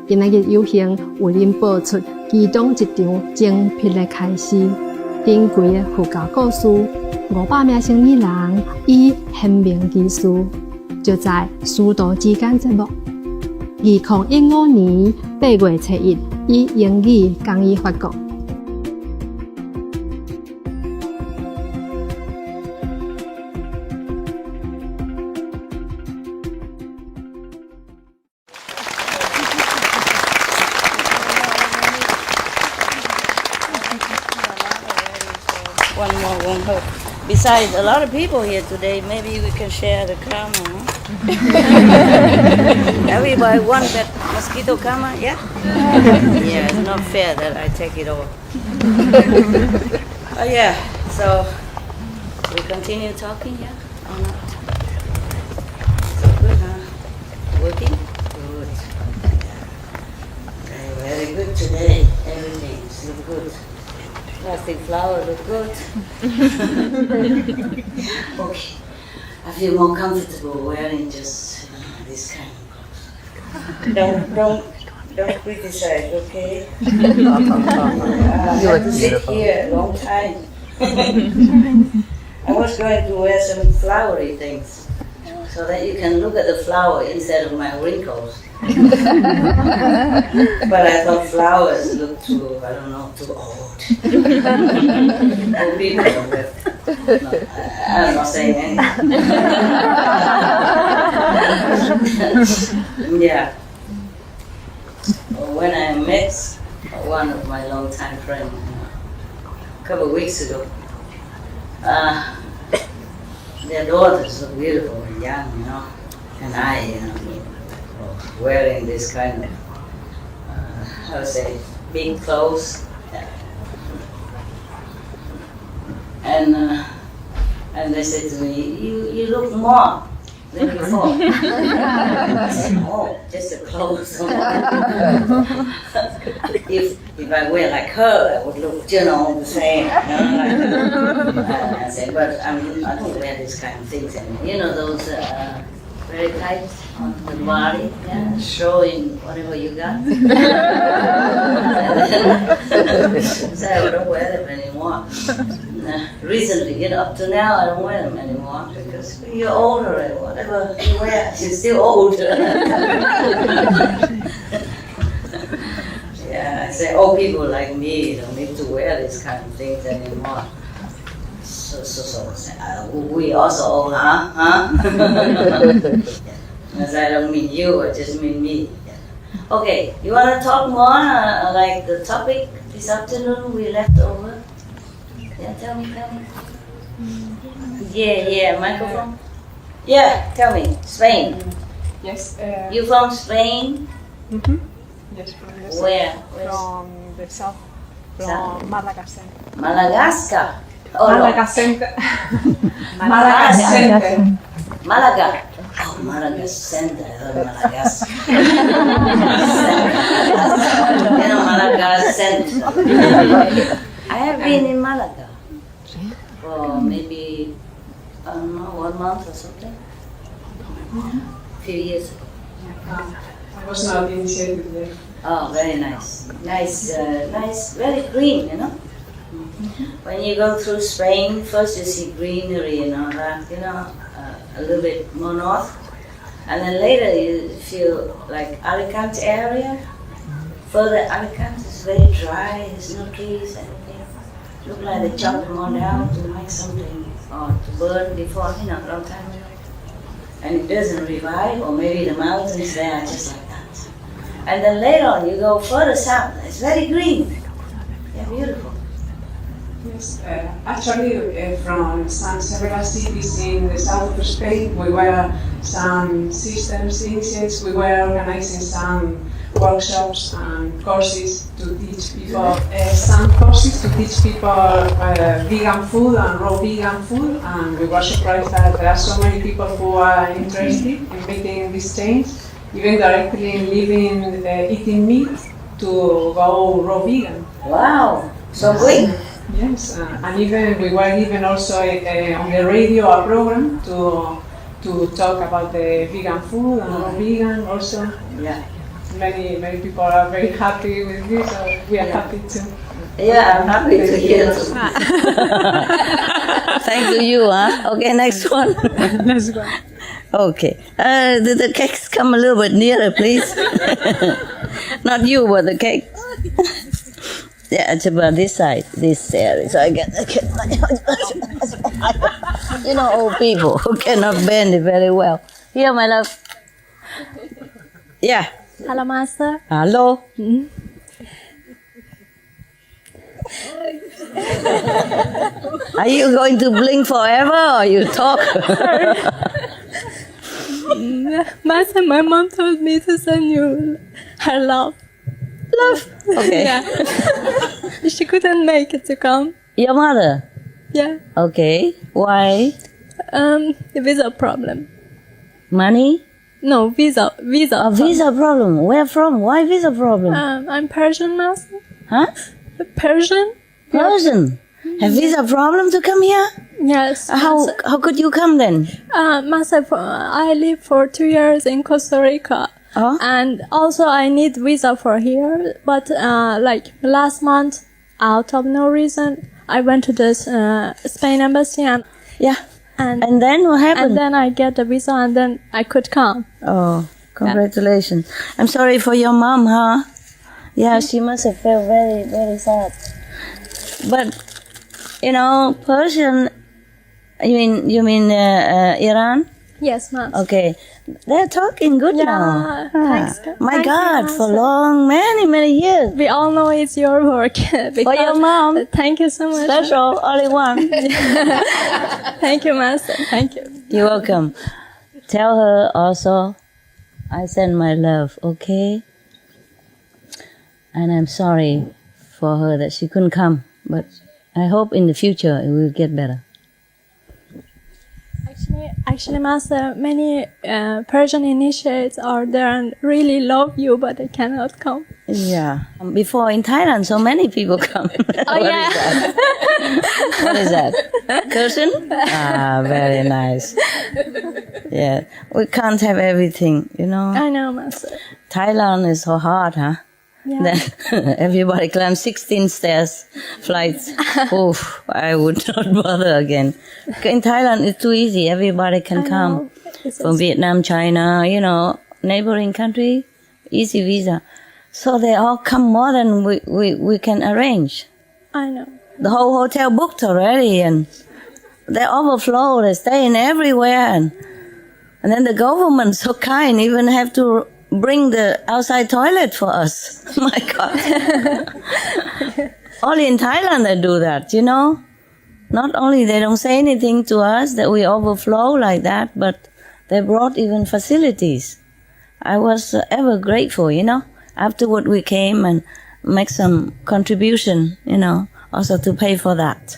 今日有幸为您播出其中一场精辟的开始。珍贵的佛教故事，500名生意人以显明技术，就在师徒之间节目。2015年8月7日以英语讲义发布。Won't hurt. Besides, a lot of people here today. Maybe we can share the karma. Huh? Everybody want that mosquito karma, yeah? Yeah, it's not fair that I take it all. Oh yeah, so we continue talking, yeah, or not? So good, huh? Working? Good. Okay, very good today. Everything looks good. Plastic flower look good. Okay, I feel more comfortable wearing just this kind of clothes. Don't criticize, okay? I have to sit here a long time. I was going to wear some flowery things so that you can look at the flower instead of my wrinkles. But I thought flowers look too, I don't know, too old. Old people don't wear. No, I'm not saying anything. Yeah. When I met one of my longtime friends a couple of weeks ago, their daughters look beautiful and young, you know, and I, wearing this kind of, how to say, big clothes. And they said to me, you look more than before. I said, oh, just the clothes. If I wear like her, I would look, the same. I said, but I don't wear this kind of things anymore. Those very tight on the body, yeah, showing whatever you got. So I don't wear them anymore. Recently, up to now, I don't wear them anymore because when you're older and whatever you wear, you're still old. Yeah, I say, old people like me don't need to wear these kind of things anymore. So we also old, huh? As I don't mean you, I just mean me. Okay, you want to talk more, like the topic this afternoon we left over? Yeah, tell me. Yeah, microphone. Yeah, tell me, Spain. Yes. You from Spain? Mm-hmm. Yes, from the south. Where? From the south. From Madagascar. Madagascar. Oh, Madagascar. Malaga. Oh, Malaga Center. Madagascar. Malaga Center. I have been in Malaga for maybe, I don't know, 1 month or something. A few years ago. I was not initiated there. Oh, very nice. Nice, very green, When you go through Spain, first you see greenery and all that, a little bit more north. And then later you feel like Alicante area. Further Alicante is very dry, there's no trees, anything. Look like they chopped them all down to make something or to burn before, a long time ago. And it doesn't revive, or maybe the mountains there are just like that. And then later on you go further south, it's very green. Yeah, beautiful. Yes, actually from several cities in the south of Spain, we were some systems initiates, we were organizing some workshops and courses to teach people, some courses to teach people vegan food and raw vegan food, and we were surprised that there are so many people who are interested in making this change, even directly living, eating meat to go raw vegan. Wow, so good. Yes, and even we were given also on the radio a program to talk about the vegan food and raw vegan also. Yeah. many people are very happy with me, so we are happy too. Yeah, I'm happy to hear. Thank to you, huh? Okay, next one. Let's go. Okay. The cakes come a little bit nearer, please. Not you, but the cake. Yeah, it's about this side, this area. So I get you know, old people who cannot bend it very well. Here, my love. Yeah. Hello, Master. Hello. Are you going to blink forever or you talk? Master, my mom told me to send you her love. Love. Okay. Yeah. She couldn't make it to come. Your mother? Yeah. Okay. Why? The visa problem. Money? No, visa. A visa problem. Where from? Why visa problem? I'm Persian, Master. Huh? Persian? Persian. Have visa problem to come here? Yes. How could you come then? Master, I lived for 2 years in Costa Rica. Oh? And also I need visa for here. But like last month, out of no reason, I went to this Spain embassy and Yeah. and then what happened? then I get the visa and then I could come. Oh, congratulations. I'm sorry for your mom, huh? Yeah, she must have felt very, very sad. But, you know, Persian, you mean Iran? Yes, ma'am. Okay. They're talking good now. Thanks. My Thank you, God, Master. for long, many years. We all know it's your work. For your mom. Thank you so much. Special, only one. Thank you, Master. Thank you. You're welcome. Tell her also, I send my love, okay? And I'm sorry for her that she couldn't come, but I hope in the future it will get better. Actually, Master, many Persian initiates are there and really love you, but they cannot come. Yeah. Before in Thailand, so many people come. Oh, yeah. What is that? Curtain? Ah, very nice. Yeah. We can't have everything, you know. I know, Master. Thailand is so hard, huh? Yeah. Then everybody climbs 16 stairs, flights. Oof, I would not bother again. In Thailand, it's too easy. Everybody can come. From Vietnam, China, you know, neighboring country, easy visa. So they all come more than we can arrange. I know. The whole hotel booked already, and they overflow. They stay in everywhere, and then the government so kind, even have to bring the outside toilet for us. My God. Only in Thailand they do that, you know. Not only they don't say anything to us that we overflow like that, but they brought even facilities. I was ever grateful, you know. Afterward we came and make some contribution, you know, also to pay for that.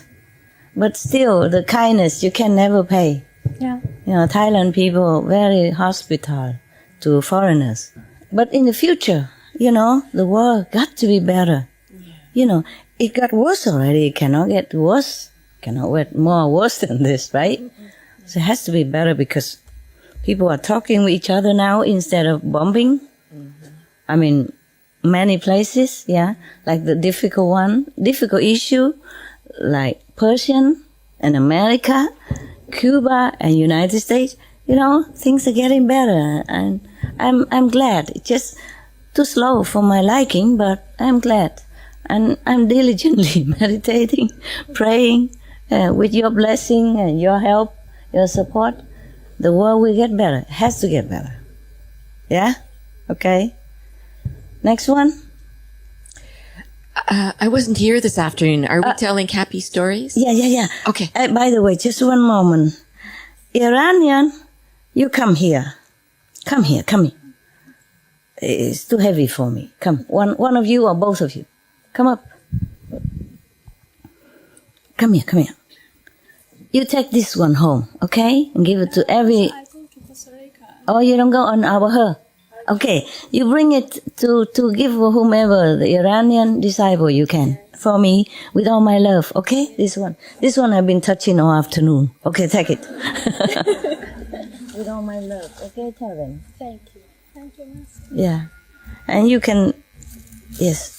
But still, the kindness you can never pay. Yeah. You know, Thailand people very hospitable to foreigners. But in the future, you know, the world got to be better. Yeah. You know, it got worse already. It cannot get worse. Cannot get more worse than this, right? Mm-hmm. So it has to be better because people are talking with each other now instead of bombing. Mm-hmm. I mean, many places, yeah, like the difficult issue, like Persian and America, Cuba and United States. You know, things are getting better, and I'm glad. It's just too slow for my liking, but I'm glad. And I'm diligently meditating, praying, with your blessing and your help, your support. The world will get better. It has to get better. Yeah? Okay. Next one. I wasn't here this afternoon. Are we telling happy stories? Yeah. Okay. By the way, just one moment. Iranian, you come here. Come here. It's too heavy for me. Come. One of you or both of you. Come up. Come here. You take this one home, okay? And give it to every... Oh, you don't go on our her? Okay. You bring it to give whomever, the Iranian disciple you can. For me, with all my love, okay? This one I've been touching all afternoon. Okay, take it. With all my love, okay? Tell them. Thank you. Thank you, Master. Yeah. And you can, yes.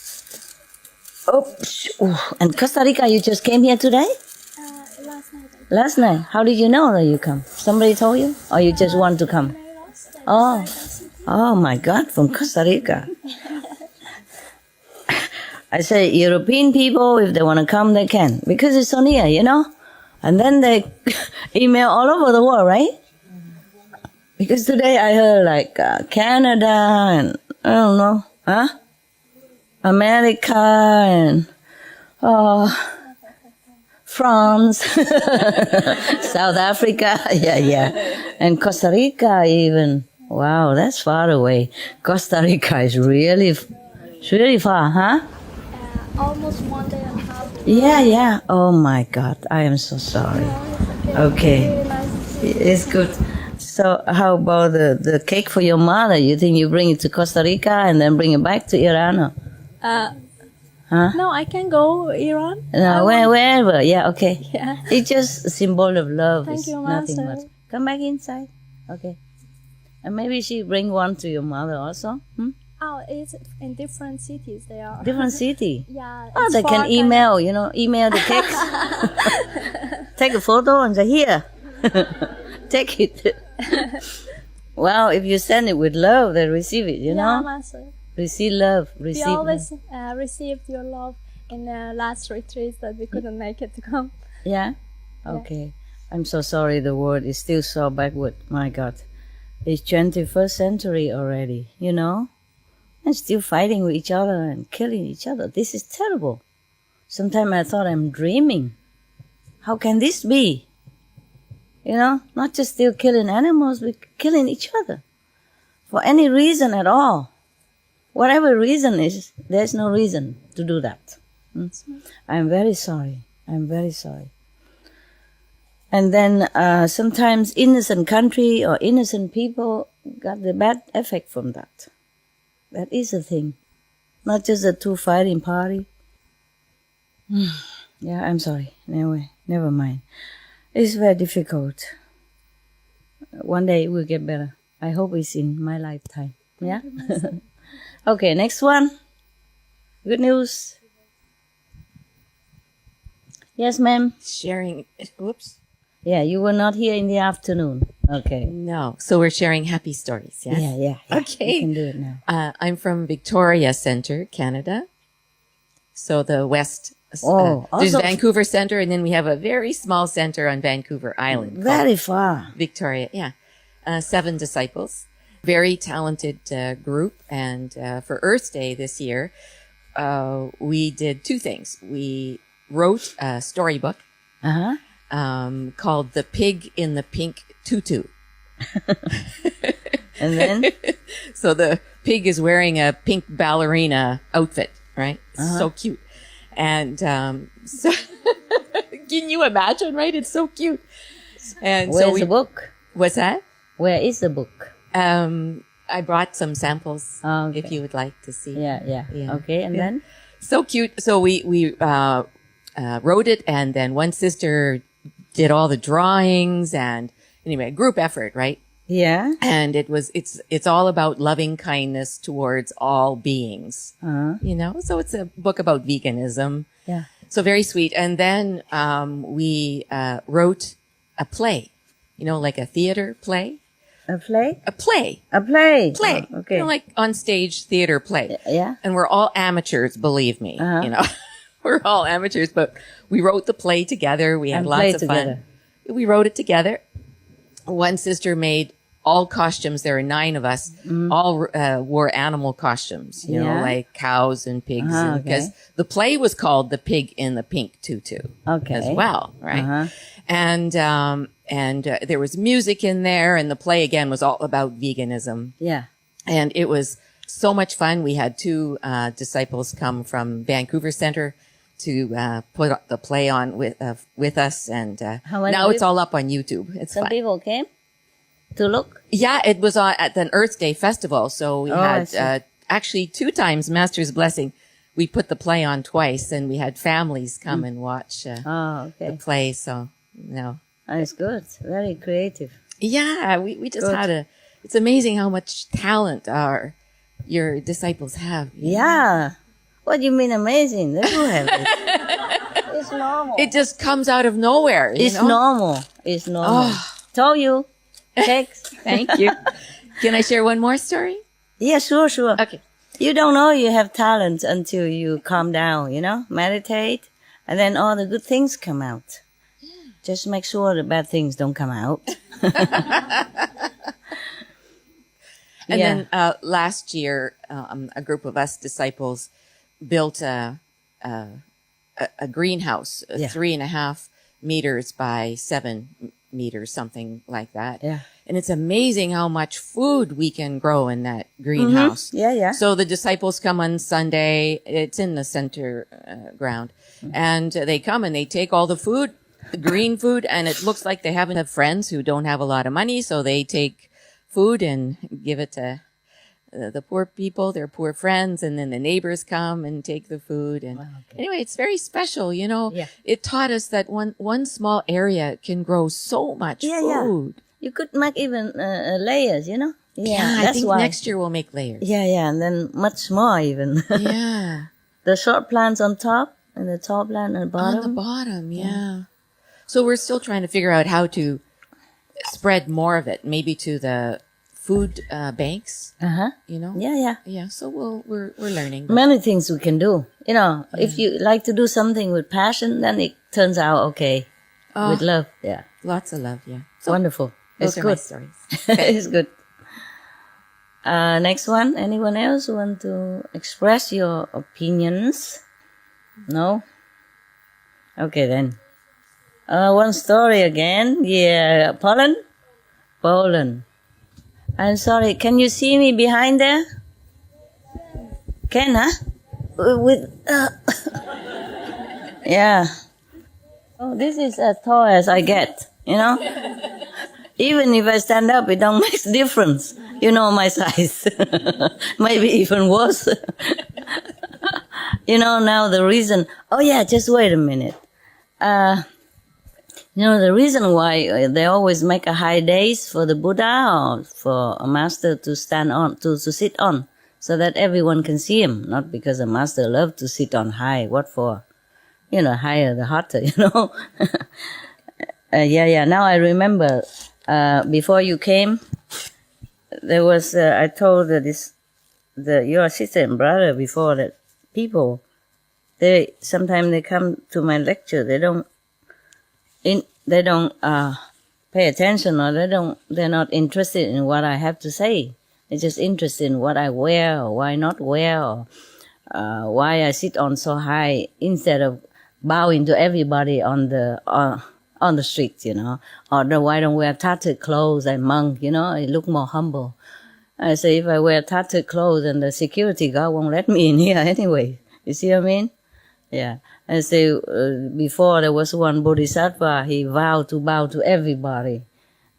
Oops. Ooh. And Costa Rica, you just came here today? Last night. Last night. How did you know that you come? Somebody told you? Or you just want to come? Oh. Oh my God, from Costa Rica. I say European people, if they want to come, they can. Because it's so near, you know? And then they email all over the world, right? Because today I heard like Canada and I don't know, America and France, South Africa, yeah, and Costa Rica even. Wow, that's far away. Costa Rica is really far, huh? Almost 1 day and a half. Yeah. Oh my God, I am so sorry. Okay, Really nice to see you. it's good. So how about the cake for your mother? You think you bring it to Costa Rica and then bring it back to Iran? Or? Huh? No, I can go Iran. No, wherever. Yeah, okay. Yeah. It's just a symbol of love. Thank It's you, nothing Master. much. Come back inside. Okay. And maybe she bring one to your mother also. Oh, it's in different cities. They are Different city. Yeah. Oh, it's they far, can email, email the text. Take a photo and say, here, take it. Well, if you send it with love, they receive it, you Yeah, know? Master. Receive love, We receive love. always received your love in the last retreats that we couldn't make it to come. Yeah? Okay. I'm so sorry the world is still so backward. My God. It's 21st century already, you know? And still fighting with each other and killing each other. This is terrible. Sometimes I thought I'm dreaming. How can this be? You know, not just still killing animals, but killing each other. For any reason at all. Whatever reason is, there's no reason to do that. I'm very sorry. I'm very sorry. And then sometimes innocent country or innocent people got the bad effect from that. That is a thing. Not just the two fighting party. Yeah, I'm sorry. Anyway, never mind. It's very difficult. One day it will get better. I hope it's in my lifetime. Yeah? Okay, next one. Good news. Yes, ma'am. Sharing, whoops. Yeah, you were not here in the afternoon. Okay. No. So we're sharing happy stories. Yes? Yeah. Okay. You can do it now. I'm from Victoria Centre, Canada. So the west, there's also Vancouver Centre, and then we have a very small centre on Vancouver Island. very far. Victoria, yeah. 7 disciples. Very talented group. And for Earth Day this year, we did 2 things. We wrote a storybook called The Pig in the Pink Tutu. And then? So the pig is wearing a pink ballerina outfit, right? So cute. And so can you imagine, right? It's so cute. And Where's so the book? What's that? Where is the book? I brought some samples Okay. if you would like to see. Yeah. Yeah. Okay, and then? So cute. So we wrote it, and then one sister did all the drawings, and anyway, a group effort, right? Yeah. And it's all about loving kindness towards all beings, you know? So it's a book about veganism. Yeah. So very sweet. And then, we, wrote a play, you know, like a theater play. A play? A play. A play. Play. Oh, okay. You know, like on stage theater play. Yeah. And we're all amateurs, believe me, you know, we're all amateurs, but we wrote the play together. We had And lots played of together. fun. We wrote it together. One sister made all costumes. There were 9 of us. All wore animal costumes, you know, Yeah. like cows and pigs. Okay. Because the play was called The Pig in the Pink Tutu Okay. as well, right? And there was music in there, and the play again was all about veganism. Yeah. And it was so much fun. We had 2 disciples come from Vancouver Centre to put the play on with us, and How many now it's people? all up on YouTube. It's Some fun. people came to look? Yeah, it was at an Earth Day festival, so we I see. had actually 2 times Master's Blessing. We put the play on twice, and we had families come and watch Oh, the okay. play. So no, That's good. Very creative. yeah, we just Good. had it's amazing how much talent our your disciples have. Yeah. What do you mean amazing? They do have it. It's normal. It just comes out of nowhere. It's you know? normal. It's normal. Told you. Text. Thank you. Can I share one more story? Yeah, sure. Okay. You don't know you have talent until you calm down, meditate, and then all the good things come out. Just make sure the bad things don't come out. And then last year, a group of us disciples built a greenhouse, 3.5 meters by 7 meters, something like that. Yeah. And it's amazing how much food we can grow in that greenhouse. Mm-hmm. Yeah. So the disciples come on Sunday. It's in the center ground. And they come and they take all the food, the green food, and it looks like they haven't have friends who don't have a lot of money. So they take food and give it to the poor people, their poor friends, and then the neighbors come and take the food. And anyway, it's very special, Yeah. It taught us that one small area can grow so much food. You could make even layers, Yeah, that's I think why. next year we'll make layers. Yeah, and then much more even. Yeah. The short plants on top and the tall plant on the bottom. On the bottom, yeah. So we're still trying to figure out how to spread more of it, maybe to the food banks, Uh-huh. Yeah. Yeah, so we're learning. But Many things we can do. If you like to do something with passion, then it turns out okay. With love. Yeah. lots of love, yeah. So Wonderful. those It's are my good. stories. It's good. Next one. Anyone else want to express your opinions? No? Okay then. One story again. Yeah. Poland. I'm sorry. Can you see me behind there? Can, huh? Yeah. Oh, this is as tall as I get, Even if I stand up, it don't make a difference. My size. Maybe even worse. Now the reason... Oh, yeah, just wait a minute. The reason why they always make a high days for the Buddha or for a master to stand on, to sit on, so that everyone can see him. Not because a master loves to sit on high. What for? Higher the hotter, Yeah. Now I remember, before you came, there was, I told your sister and brother before that people, sometimes they come to my lecture, they don't pay attention, or they're not interested in what I have to say. They're just interested in what I wear or why not wear, or why I sit on so high instead of bowing to everybody on the street, or why don't wear tattered clothes and monk, it look more humble. I say if I wear tattered clothes, then the security guard won't let me in here anyway. You see what I mean? Yeah. I say before there was one bodhisattva, he vowed to bow to everybody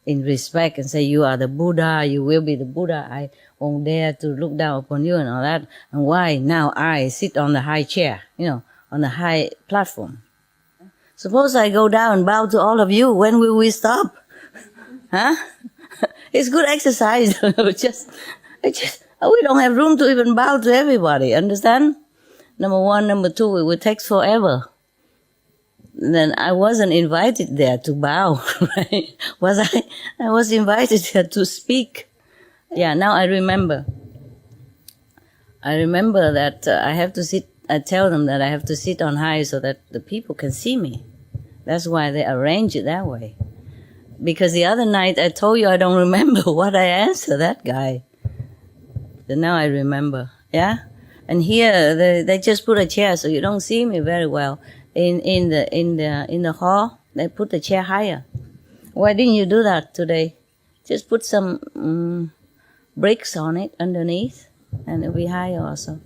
in respect and say, you are the Buddha, you will be the Buddha, I won't dare to look down upon you and all that. And why now I sit on the high chair, on the high platform? Suppose I go down and bow to all of you, when will we stop? Huh? It's good exercise. We don't have room to even bow to everybody, understand? Number one. Number two, it would take forever. Then I wasn't invited there to bow, right? Was I? I was invited there to speak. Yeah, now I remember. I remember that I have to sit, I tell them that I have to sit on high so that the people can see me. That's why they arrange it that way. Because the other night I told you I don't remember what I answered that guy. So now I remember. Yeah? And here they just put a chair so you don't see me very well. In the hall, they put the chair higher. Why didn't you do that today? Just put some bricks on it underneath, and it'll be higher also.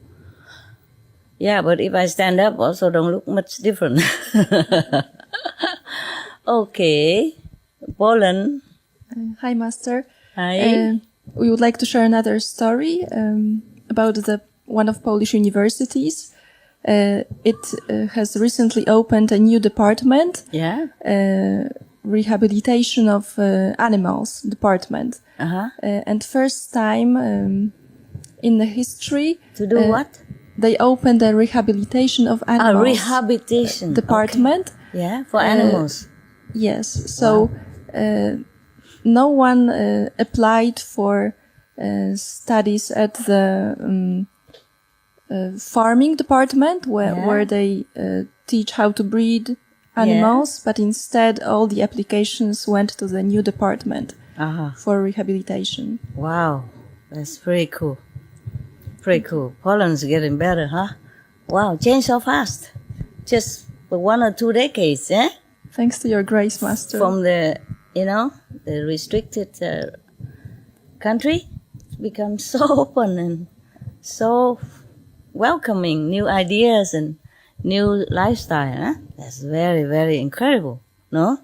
Yeah, but if I stand up, also don't look much different. Okay, Poland. Hi, Master. Hi. We would like to share another story about one of Polish universities. It has recently opened a new department. Yeah. Rehabilitation of animals department. Uh-huh. And first time in the history. To do what? They opened a rehabilitation of animals. Rehabilitation department. Okay. Yeah, for animals. Yes. So no one applied for studies at the farming department where they teach how to breed animals, but instead all the applications went to the new department for rehabilitation. Wow, that's pretty cool. Pretty cool. Poland's getting better, huh? Wow, changed so fast. Just for 1 or 2 decades, eh? Thanks to your grace, Master. From the, the restricted country, it's become so open and so welcoming new ideas and new lifestyle, huh? That's very, very incredible, no?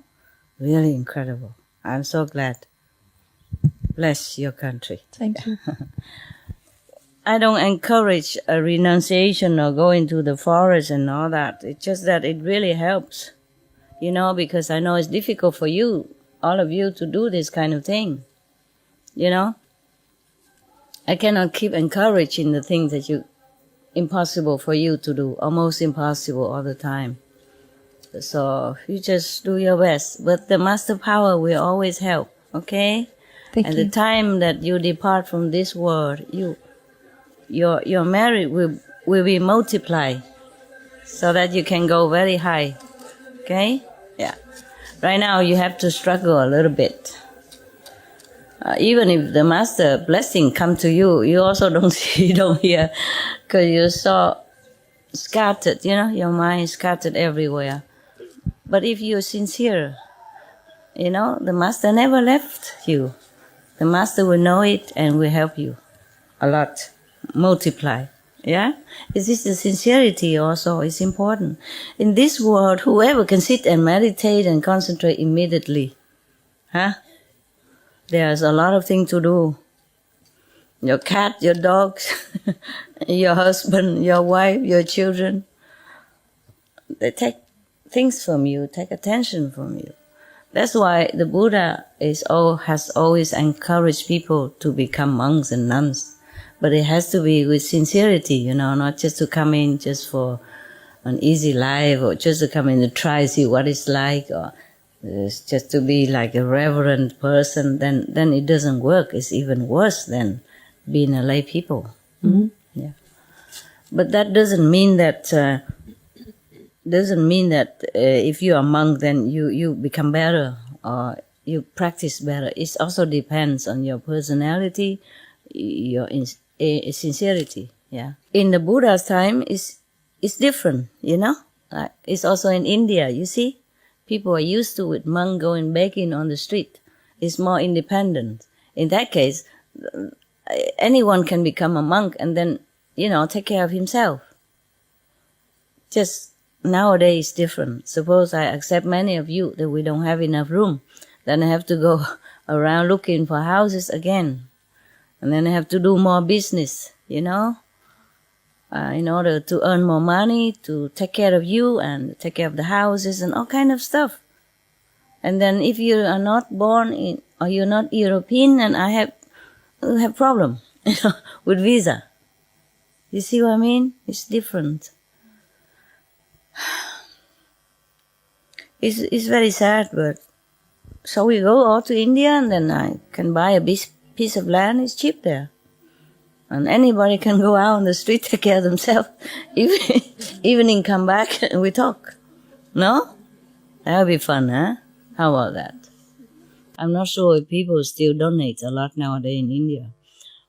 Really incredible. I'm so glad. Bless your country. Thank you. I don't encourage a renunciation or going to the forest and all that. It's just that it really helps, because I know it's difficult for you, all of you, to do this kind of thing, I cannot keep encouraging the things that impossible for you to do, almost impossible all the time. So you just do your best. But the Master Power will always help, okay? Thank you. The time that you depart from this world, your merit will be multiplied so that you can go very high, okay? Yeah. Right now you have to struggle a little bit. Even if the Master blessing come to you, you also don't see, don't hear, because you're so scattered, your mind is scattered everywhere. But if you're sincere, the Master never left you. The Master will know it and will help you a lot, multiply. Yeah? It's just the sincerity also is important. In this world, whoever can sit and meditate and concentrate immediately, there's a lot of things to do. Your cat, your dogs, your husband, your wife, your children, they take things from you, take attention from you. That's why the Buddha has always encouraged people to become monks and nuns. But it has to be with sincerity, not just to come in just for an easy life or just to come in to try see what it's like, or just to be like a reverent person. Then it doesn't work. It's even worse than being a lay people. Mm-hmm. Yeah. But that doesn't mean that if you are a monk, then you become better or you practice better. It also depends on your personality, your sincerity. Yeah. In the Buddha's time, it's different. Like it's also in India. You see, people are used to with monk going begging on the street. It's more independent. In that case, anyone can become a monk and then take care of himself. Just nowadays it's different. Suppose I accept many of you that we don't have enough room, then I have to go around looking for houses again, and then I have to do more business, in order to earn more money, to take care of you and take care of the houses and all kind of stuff. And then if you are not born in, or you're not European, and I have problem, with visa. You see what I mean? It's different. It's very sad, but so we go all to India, and then I can buy a piece of land. It's cheap there, and anybody can go out on the street, take care of themselves. Evening come back and we talk. No, that would be fun, huh? How about that? I'm not sure if people still donate a lot nowadays in India.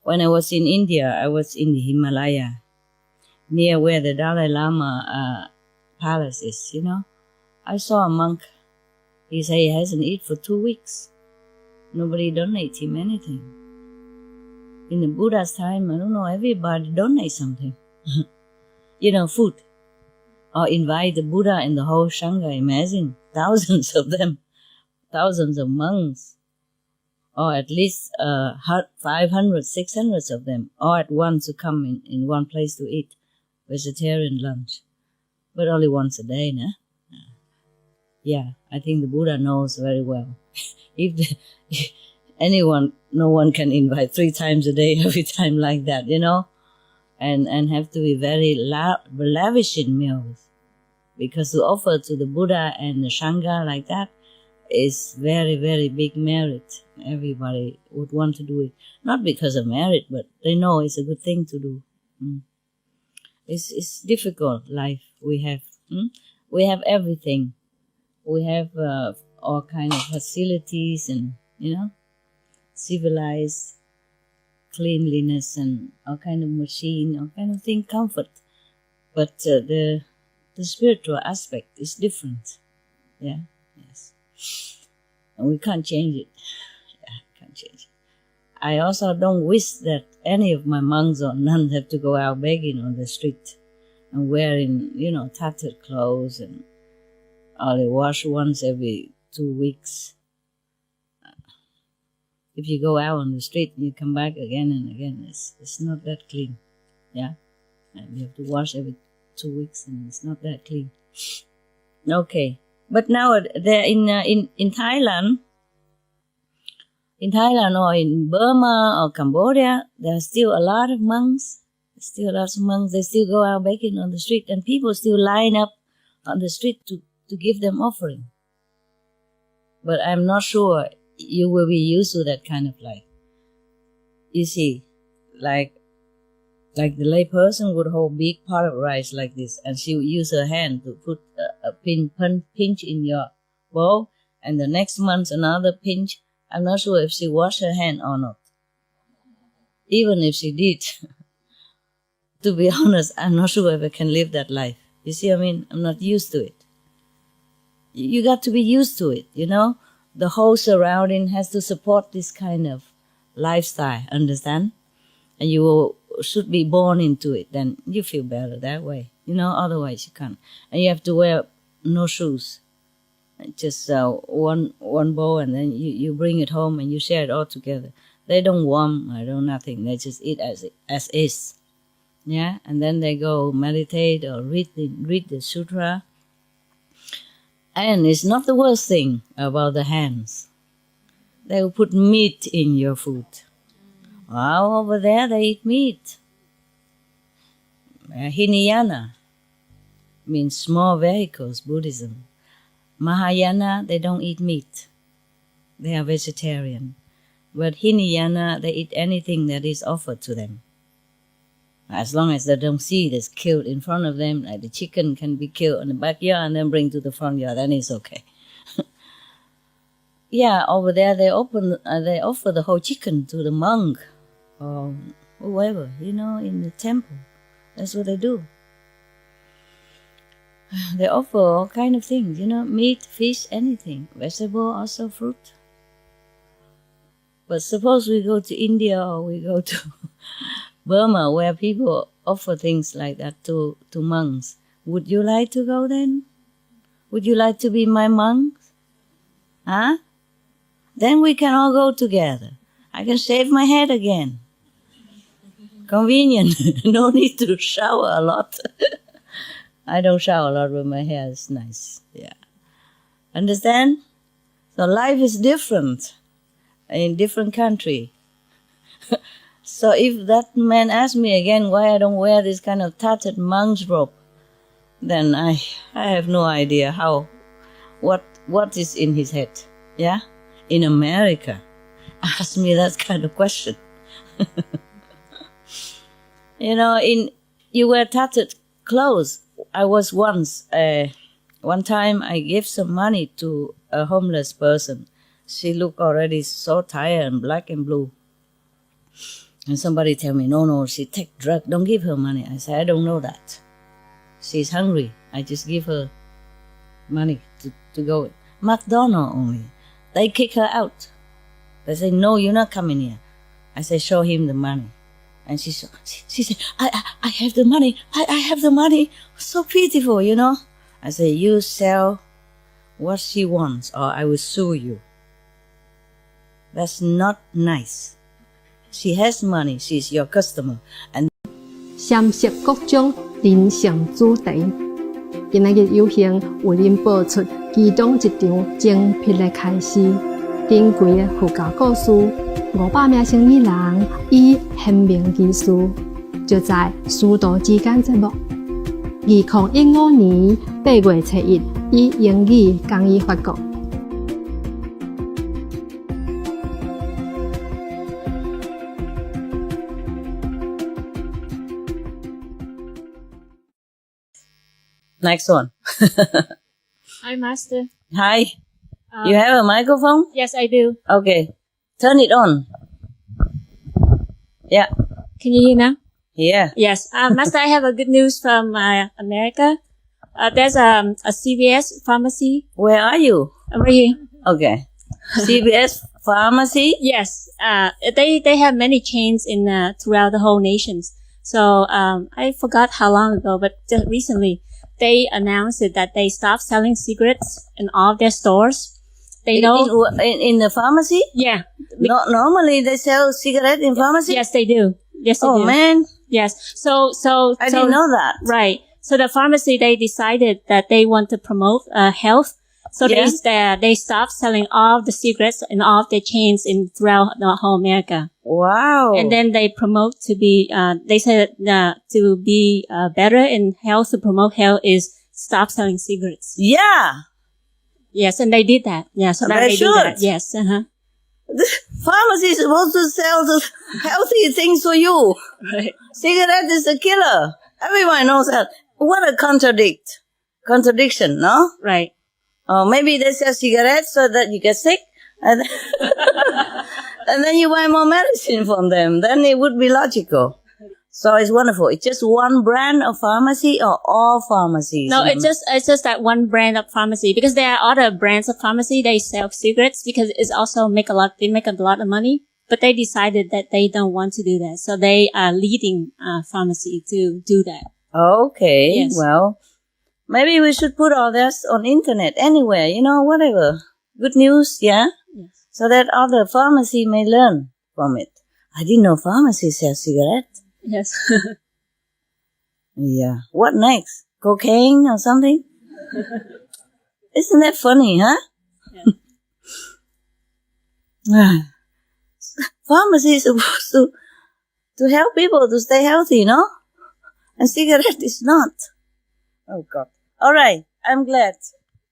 When I was in India, I was in the Himalaya, near where the Dalai Lama palace is, I saw a monk. He said he hasn't eaten for 2 weeks. Nobody donates him anything. In the Buddha's time, I don't know, everybody donates something. Food. Or invite the Buddha and the whole Sangha. Imagine, thousands of them. Thousands of monks. Or at least 500, 600 of them, all at once to come in one place to eat vegetarian lunch. But only once a day, nah? Yeah, I think the Buddha knows very well. no one can invite 3 times a day every time like that, you know, and have to be very lavish in meals, because to offer to the Buddha and the Sangha like that is very, very big merit. Everybody would want to do it, not because of merit, but they know it's a good thing to do. It's difficult life we have. We have everything. We have all kind of facilities and, you know, civilized cleanliness and all kind of machine, all kind of thing, comfort. But the spiritual aspect is different. Yeah, yes. And we can't change it. Yeah, can't change it. I also don't wish that any of my monks or nuns have to go out begging on the street and wearing, you know, tattered clothes and only wash once every 2 weeks. If you go out on the street and you come back again and again, it's not that clean. Yeah, and you have to wash every 2 weeks, and it's not that clean. Okay, but now they're in Thailand. In Thailand or in Burma or Cambodia, there are still a lot of monks. Still lots of monks. They still go out begging on the street, and people still line up on the street to give them offering. But I'm not sure you will be used to that kind of life. You see, like the lay person would hold big pot of rice like this, and she would use her hand to put a pinch in your bowl, and the next month another pinch. I'm not sure if she washed her hand or not. Even if she did, to be honest, I'm not sure if I can live that life. You see what I mean? I'm not used to it. You got to be used to it, you know? The whole surrounding has to support this kind of lifestyle, understand? And you should be born into it, then you feel better that way, you know? Otherwise you can't. And you have to wear no shoes. Just one bowl, and then you bring it home and you share it all together. They don't warm, I don't nothing. They just eat as is. Yeah, and then they go meditate or read the sutra. And it's not the worst thing about the hands. They will put meat in your food. Wow, over there they eat meat. Hinayana means small vehicles, Buddhism. Mahayana, they don't eat meat. They are vegetarian. But Hinayana, they eat anything that is offered to them. As long as they don't see it is killed in front of them, like the chicken can be killed in the backyard and then bring to the front yard, then it's okay. Yeah, over there they offer the whole chicken to the monk or whoever, you know, in the temple. That's what they do. They offer all kind of things, you know, meat, fish, anything, vegetable, also fruit. But suppose we go to India or we go to Burma, where people offer things like that to monks. Would you like to go then? Would you like to be my monk? Huh? Then we can all go together. I can shave my head again. Convenient. No need to shower a lot. I don't shower a lot, but my hair is nice. Yeah. Understand? So life is different in different country. So if that man asks me again why I don't wear this kind of tattered monk's robe, then I have no idea what is in his head. Yeah? In America, ask me that kind of question. You know, you wear tattered clothes. I was one time I gave some money to a homeless person. She looked already so tired and black and blue. And somebody tell me, no, she take drug, don't give her money. I said, I don't know that. She's hungry. I just give her money to go. McDonald's only. They kick her out. They say, no, you're not coming here. I say, show him the money. And she said, I have the money. I have the money. So pitiful, you know. I say, you sell what she wants or I will sue you. That's not nice. She has money. She's your customer. And 闪摄各种人上主题，今日有幸为您播出其中一场精辟的开始。珍贵的附加故事，500名生意人以鲜明技术，就在书读之间节目。2015年8月7日以英语公益发布。Next one. Hi, Master. Hi. You have a microphone? Yes, I do. Okay. Turn it on. Yeah. Can you hear now? Yeah. Yes. Master, I have a good news from America. There's a CVS pharmacy. Where are you? Right here. Okay. CVS pharmacy? Yes. They have many chains in throughout the whole nations. So I forgot how long ago, but just recently they announced it that they stopped selling cigarettes in all their stores. They know In the pharmacy? yeah. No, normally they sell cigarette in pharmacy? Yes, they do. Yes, they do. Oh man. Yes. So I didn't know that. Right. So the pharmacy, they decided that they want to promote health. So they stopped selling all the cigarettes in all of their chains throughout the whole America. Wow. And then they promote to be, they said to be better in health, to promote health is stop selling cigarettes. Yeah. Yes, and they did that. Yeah, so that They they do should. that. Yes. Uh-huh. The pharmacy is supposed to sell the healthy things for you. Right. Cigarette is a killer. Everyone knows that. What a contradiction, no? Right. Maybe they sell cigarettes so that you get sick, and and then you buy more medicine from them. Then it would be logical. So it's wonderful. It's just one brand of pharmacy or all pharmacies? No, it's just that one brand of pharmacy, because there are other brands of pharmacy. They sell cigarettes because it's also they make a lot of money, but they decided that they don't want to do that. So they are leading pharmacy to do that. Okay. Yes. Well, maybe we should put all this on internet anywhere, whatever. Good news, yeah? Yes. So that other pharmacy may learn from it. I didn't know pharmacies sell cigarettes. Yes. Yeah. What next? Cocaine or something? Isn't that funny, huh? Yeah. Pharmacy is supposed to help people to stay healthy, no? And cigarette is not. Oh, God. All right. I'm glad.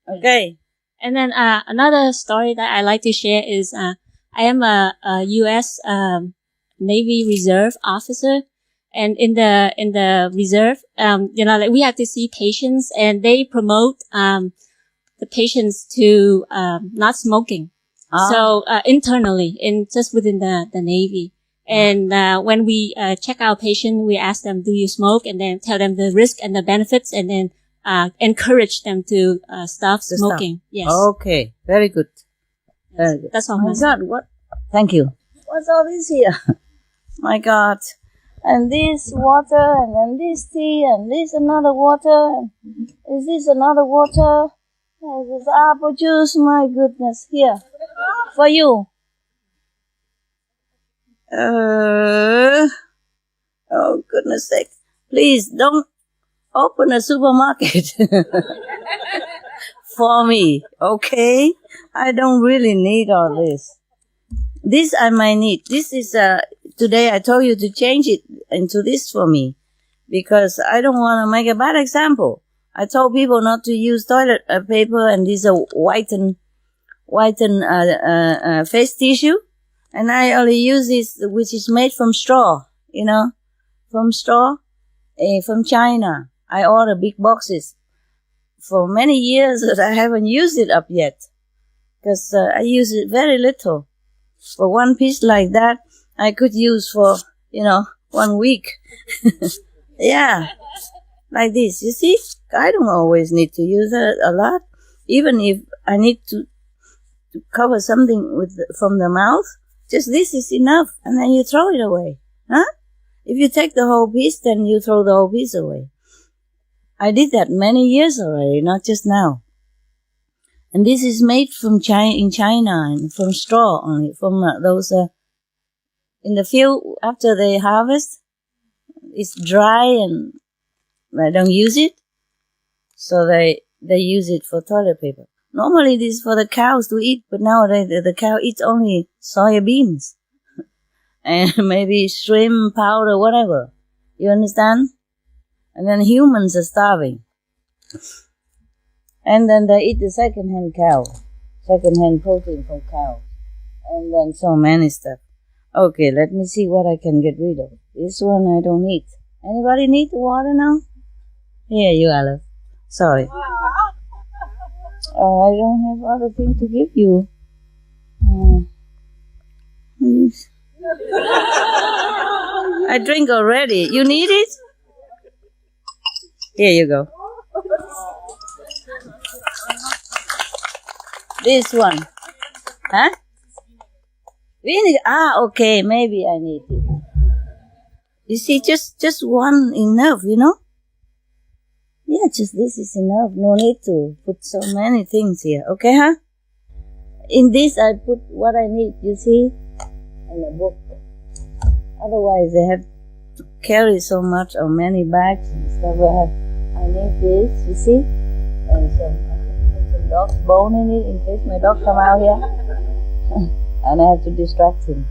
Okay. And then another story that I like to share is I am a U.S. Navy Reserve officer. And in the reserve, like we have to see patients, and they promote the patients to not smoking. So internally, just within the Navy. And when we check our patient, we ask them, "Do you smoke?" And then tell them the risk and the benefits, and then encourage them to stop smoking. Yes. Okay. Very good. Very good. That's all. Oh my God. What? Thank you. What's all this here? My God. And this water, and then this tea, and this another water, and is this another water? And this apple juice, my goodness, here, for you. Oh, goodness sake. Please, don't open a supermarket for me, okay? I don't really need all this. This I might need. This is, today I told you to change it into this for me, because I don't want to make a bad example. I told people not to use toilet paper and this whiten face tissue, and I only use this, which is made from straw, from straw, from China. I order big boxes for many years, but I haven't used it up yet, because I use it very little. For one piece like that, I could use for, 1 week. Yeah. Like this. You see? I don't always need to use it a lot. Even if I need to cover something from the mouth, just this is enough. And then you throw it away. Huh? If you take the whole piece, then you throw the whole piece away. I did that many years already, not just now. And this is made from in China, and from straw only, from those, in the field after they harvest. It's dry and they don't use it. So they use it for toilet paper. Normally this is for the cows to eat, but nowadays the cow eats only soya beans and maybe shrimp powder, whatever. You understand? And then humans are starving. And then they eat the second-hand protein from cows. And then so many stuff. Okay, let me see what I can get rid of. This one I don't need. Anybody need the water now? Here you are, love. Sorry. I don't have other thing to give you. Please. I drink already. You need it? Here you go. This one. Huh? Vinegar. Okay. Maybe I need it. You see, just one enough, you know? Yeah, just this is enough. No need to put so many things here. Okay, huh? In this, I put what I need, you see? In a book. Otherwise, they have to carry so much or many bags and stuff. I need this, you see? And some dog's bone in it in case my dog come out here. And I have to distract him.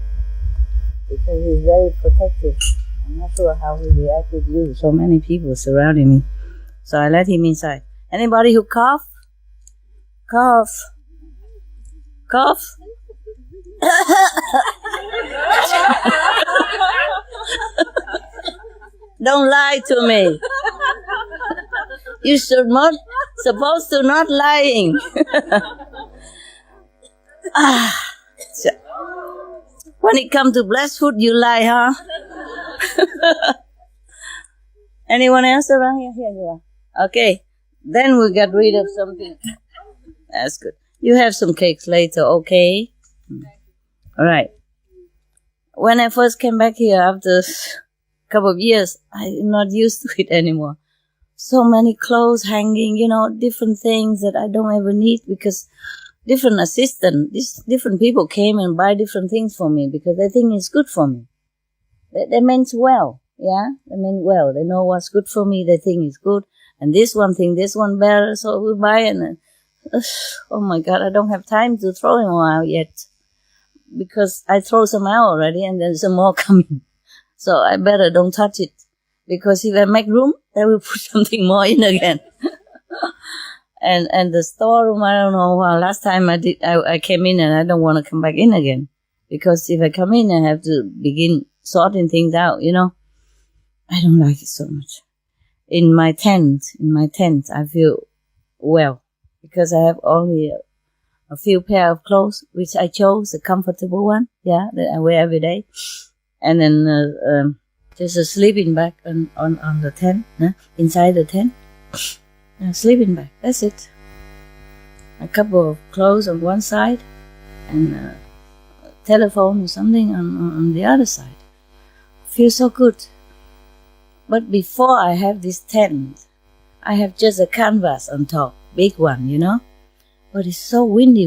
Because he's very protective. I'm not sure how he react with you. So many people surrounding me. So I let him inside. Anybody who cough? Cough. Cough. Don't lie to me. You should not supposed to not lying. When it comes to blessed food, you lie, huh? Anyone else around here? Here you are. Okay. Then we got rid of something. That's good. You have some cakes later, okay? All right. When I first came back here after a couple of years, I'm not used to it anymore. So many clothes hanging, you know, different things that I don't ever need because different assistants, different people came and buy different things for me because they think it's good for me. They meant well, yeah? They meant well. They know what's good for me. They think it's good. And this one thing, this one better, so we buy it. And oh my God, I don't have time to throw them all out yet because I throw some out already and there's some more coming. So I better don't touch it because if I make room, I will put something more in again. And the storeroom, I don't know. Well, last time I came in and I don't want to come back in again because if I come in, I have to begin sorting things out, you know. I don't like it so much. In my tent, I feel well because I have only a few pair of clothes, which I chose, a comfortable one, yeah, that I wear every day. And then there's a sleeping bag on the tent, inside the tent. A sleeping bag, that's it. A couple of clothes on one side and a telephone or something on the other side. I feel so good. But before I have this tent, I have just a canvas on top, big one, you know. But it's so windy,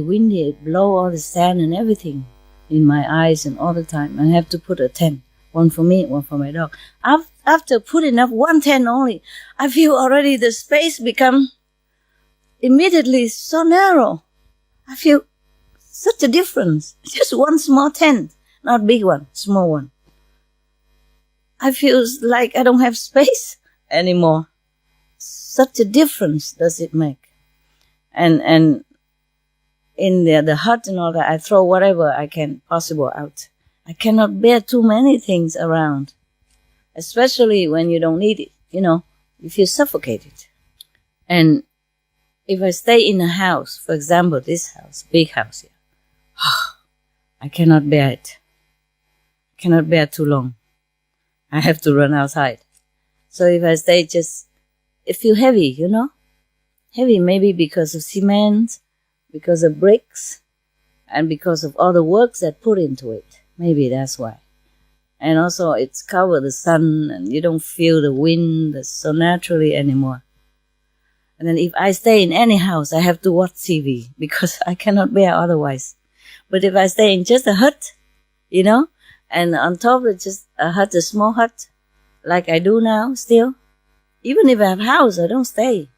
it blow all the sand and everything in my eyes and all the time. I have to put a tent, one for me, one for my dog. After putting up one tent only, I feel already the space become immediately so narrow. I feel such a difference. Just one small tent, not big one, small one. I feel like I don't have space anymore. Such a difference does it make. And in the hut and all that, I throw whatever I can possible out. I cannot bear too many things around, especially when you don't need it. You know, you feel suffocated. And if I stay in a house, for example, this house, big house here, I cannot bear it. I cannot bear too long. I have to run outside. So if I stay it feel heavy, you know? Heavy maybe because of cement, because of bricks, and because of all the works that put into it. Maybe that's why. And also it's covered the sun and you don't feel the wind so naturally anymore. And then if I stay in any house, I have to watch TV because I cannot bear otherwise. But if I stay in just a hut, you know, and on top of just a hut, a small hut, like I do now still, even if I have a house, I don't stay.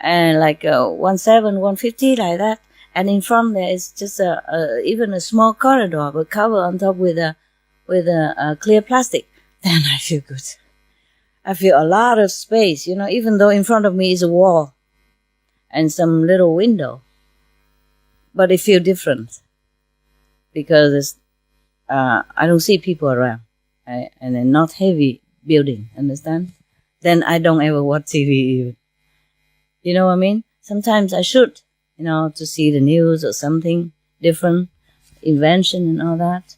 and like 17, 150 like that. And in front there is just even a small corridor, but covered on top with a clear plastic. Then I feel good. I feel a lot of space, you know, even though in front of me is a wall and some little window. But it feels different because it's, I don't see people around, and they're not heavy building, understand? Then I don't ever watch TV even. You know what I mean? Sometimes I should, you know, to see the news or something different, invention and all that.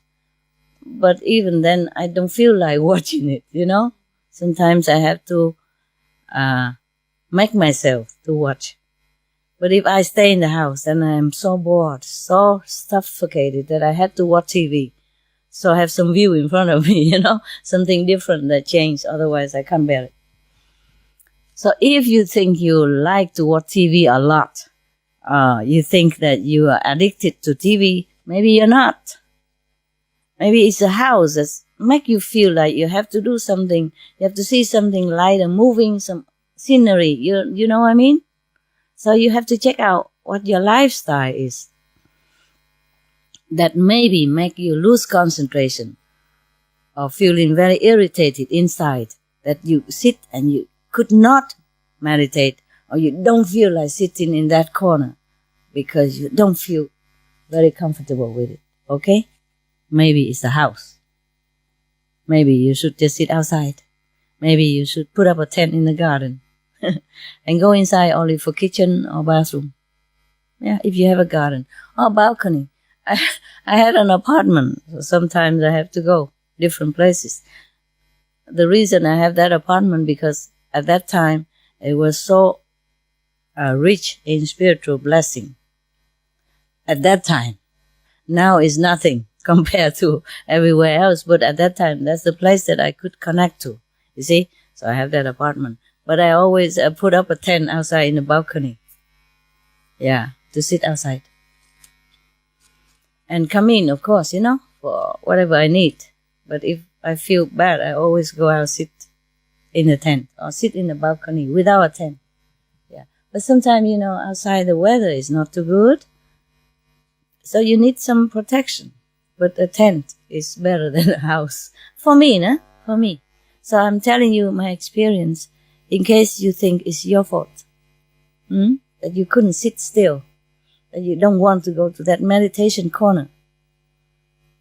But even then, I don't feel like watching it, you know? Sometimes I have to make myself to watch. But if I stay in the house, then I'm so bored, so suffocated that I have to watch TV. So I have some view in front of me, you know, something different that changed. Otherwise, I can't bear it. So if you think you like to watch TV a lot, you think that you are addicted to TV, maybe you're not. Maybe it's a house that make you feel like you have to do something. You have to see something light and moving, some scenery. You know what I mean? So you have to check out what your lifestyle is. That maybe make you lose concentration or feeling very irritated inside, that you sit and you could not meditate, or you don't feel like sitting in that corner because you don't feel very comfortable with it. Okay? Maybe it's a house. Maybe you should just sit outside. Maybe you should put up a tent in the garden and go inside only for kitchen or bathroom. Yeah, if you have a garden or balcony. I had an apartment, so sometimes I have to go different places. The reason I have that apartment because at that time it was so rich in spiritual blessing. At that time. Now is nothing compared to everywhere else, but at that time that's the place that I could connect to. You see? So I have that apartment. But I always put up a tent outside in the balcony. Yeah, to sit outside. And come in, of course, you know, for whatever I need. But if I feel bad, I always go out, sit in the tent or sit in the balcony without a tent. Yeah. But sometimes, you know, outside the weather is not too good. So you need some protection. But a tent is better than a house. For me, nah? For me. So I'm telling you my experience in case you think it's your fault. That you couldn't sit still. That you don't want to go to that meditation corner.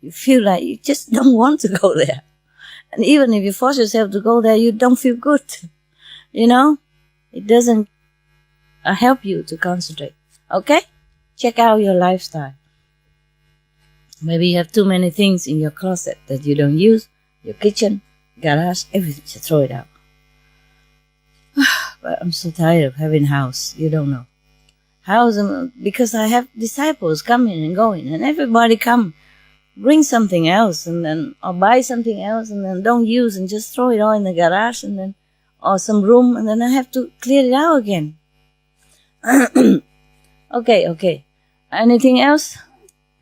You feel like you just don't want to go there. And even if you force yourself to go there, you don't feel good. You know? It doesn't help you to concentrate. Okay? Check out your lifestyle. Maybe you have too many things in your closet that you don't use. Your kitchen, garage, everything. Just throw it out. But I'm so tired of having house. You don't know. House, because I have disciples coming and going, and everybody come, bring something else, and then or buy something else, and then don't use, and just throw it all in the garage, and then or some room, and then I have to clear it out again. Okay. Anything else?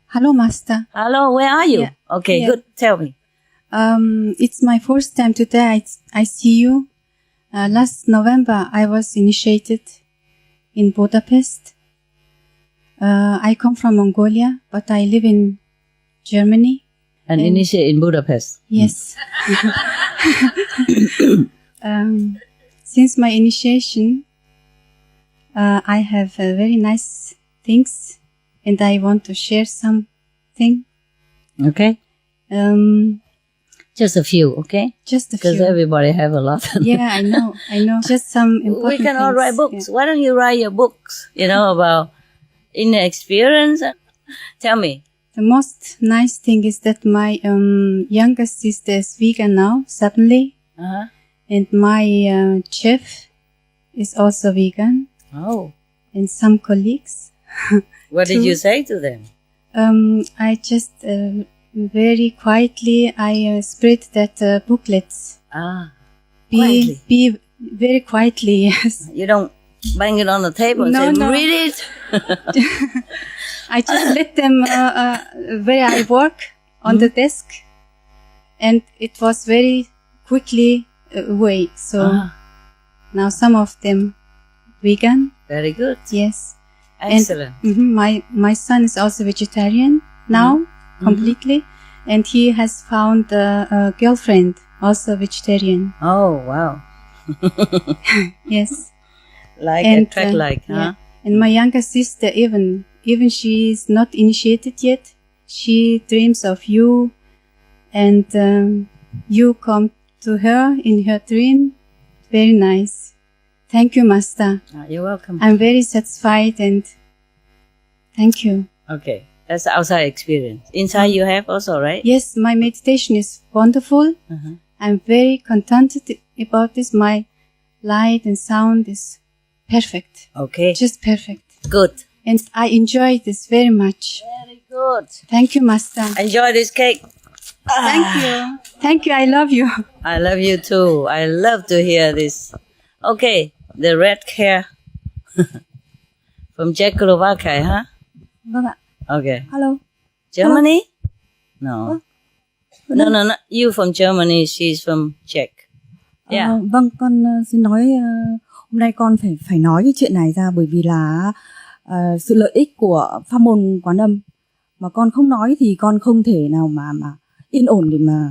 Hello, Master. Hello, where are you? Yeah. Okay, Yeah. good. Tell me. It's my first time today. I see you. Last November, I was initiated in Budapest. I come from Mongolia, but I live in Germany. And initiate in Budapest. Yes. Since my initiation, I have very nice things, and I want to share something. Okay. Just a few, okay? Just a Because few. everybody have a lot. Yeah, I know. Just some important We can all things. write books. Yeah. Why don't you write your books, you know, about inner experience? Tell me. The most nice thing is that my youngest sister is vegan now, suddenly. Uh-huh. And my chef is also vegan. Oh. And some colleagues. What did Too. you say to them? I just very quietly I spread that booklets. Quietly. Be very quietly, yes. You don't bang it on the table and No, say, no. read it. I just let them where I work on the desk, and it was very quickly away. So now some of them vegan. Very good. Yes. Excellent. And my son is also vegetarian now, completely, and he has found a girlfriend also vegetarian. Oh, wow. Yes. Like And, attract like, huh? yeah. And my younger sister, even she is not initiated yet, she dreams of you, and you come to her in her dream. Very nice. Thank you, Master. You're welcome. I'm very satisfied, and thank you. Okay. That's outside experience. Inside you have also, right? Yes, my meditation is wonderful. I'm very contented about this. My light and sound is perfect. Okay. Just perfect. Good. And I enjoy this very much. Very good. Thank you, Master. Enjoy this cake. Thank you. Thank you. I love you. I love you too. I love to hear this. Okay. The red hair. From Czechoslovakia, huh? Vâng ạ. Okay. Hello. Germany? No. No. You from Germany, she's from Czech. Yeah. Vâng, con xin nói hôm nay con phải nói cái chuyện này ra bởi vì là sự lợi ích của pháp môn Quán Âm, mà con không nói thì con không thể nào mà yên ổn để mà.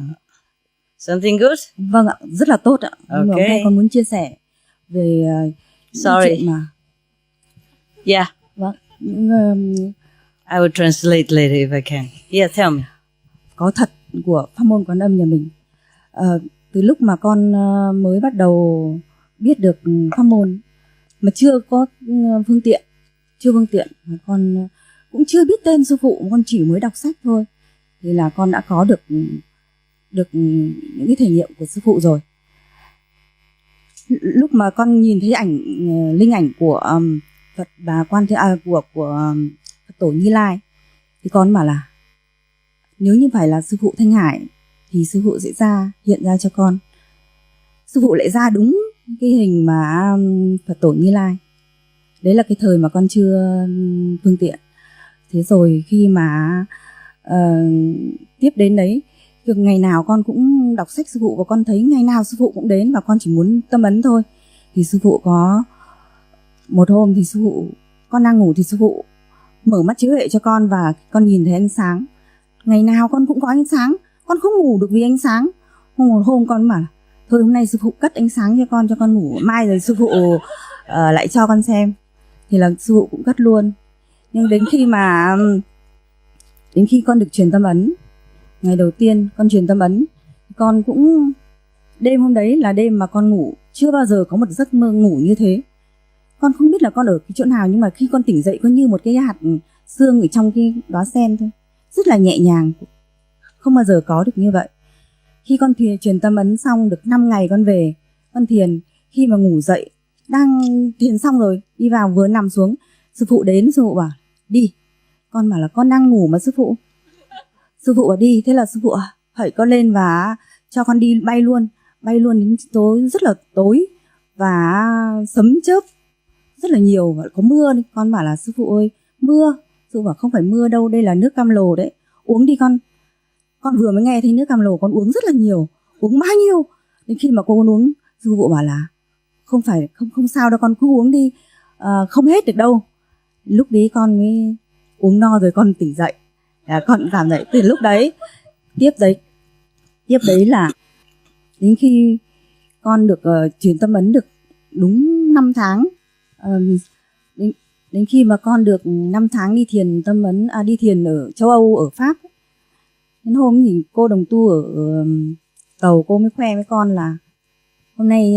Something good? Vâng ạ, rất là tốt ạ. Nhưng mà hôm nay con muốn chia sẻ về chuyện mà. Yeah. Vâng. I will translate later if I can. Yeah, tell me. Có thật của pháp môn Quán Âm nhà mình. Từ lúc mà con mới bắt đầu biết được pháp môn mà chưa có phương tiện, mà con cũng chưa biết tên sư phụ, con chỉ mới đọc sách thôi, thì là con đã có được những cái thể nghiệm của sư phụ rồi. Lúc mà con nhìn thấy linh ảnh của Phật và của Phật tổ Như Lai thì con bảo là nếu như phải là sư phụ Thanh Hải thì sư phụ sẽ hiện ra cho con. Sư phụ lại ra đúng cái hình mà Phật tổ Như Lai. Đấy là cái thời mà con chưa phương tiện. Thế rồi khi mà tiếp đến đấy, ngày nào con cũng đọc sách sư phụ và con thấy ngày nào sư phụ cũng đến và con chỉ muốn tâm ấn thôi. Thì sư phụ có một hôm thì sư phụ, con đang ngủ thì sư phụ mở mắt chiếu huệ cho con và con nhìn thấy ánh sáng. Ngày nào con cũng có ánh sáng, con không ngủ được vì ánh sáng. Một hôm con bảo thôi hôm nay sư phụ cất ánh sáng cho con ngủ, mai rồi sư phụ lại cho con xem. Thì là sư phụ cũng cất luôn. Nhưng đến khi con được truyền tâm ấn, ngày đầu tiên con truyền tâm ấn, con cũng đêm hôm đấy là đêm mà con ngủ chưa bao giờ có một giấc mơ ngủ như thế. Con không biết là con ở cái chỗ nào, nhưng mà khi con tỉnh dậy có như một cái hạt sương ở trong cái đóa sen thôi, rất là nhẹ nhàng, không bao giờ có được như vậy. Khi con truyền tâm ấn xong được 5 ngày con về, con thiền, khi mà ngủ dậy, đang thiền xong rồi, đi vào vừa nằm xuống, sư phụ đến, sư phụ bảo đi. Con bảo là con đang ngủ mà sư phụ. Sư phụ bảo đi, thế là sư phụ hãy con lên và cho con đi bay luôn đến tối, rất là tối và sấm chớp rất là nhiều và có mưa. Con bảo là sư phụ ơi, mưa. Sư phụ bảo không phải mưa đâu, đây là nước cam lồ đấy, uống đi con. Con vừa mới nghe thấy nước cam lồ, con uống rất là nhiều, uống bao nhiêu. Đến khi mà con uống, sư phụ bảo là không sao đâu, con cứ uống đi, không hết được đâu. Lúc đấy con mới uống no rồi con tỉnh dậy. Con cảm thấy từ lúc đấy tiếp đấy là đến khi con được truyền tâm ấn được đúng 5 tháng, đến khi mà con được 5 tháng đi thiền tâm ấn, đi thiền ở châu Âu, ở Pháp. Đến hôm thì cô đồng tu ở tàu, cô mới khoe với con là hôm nay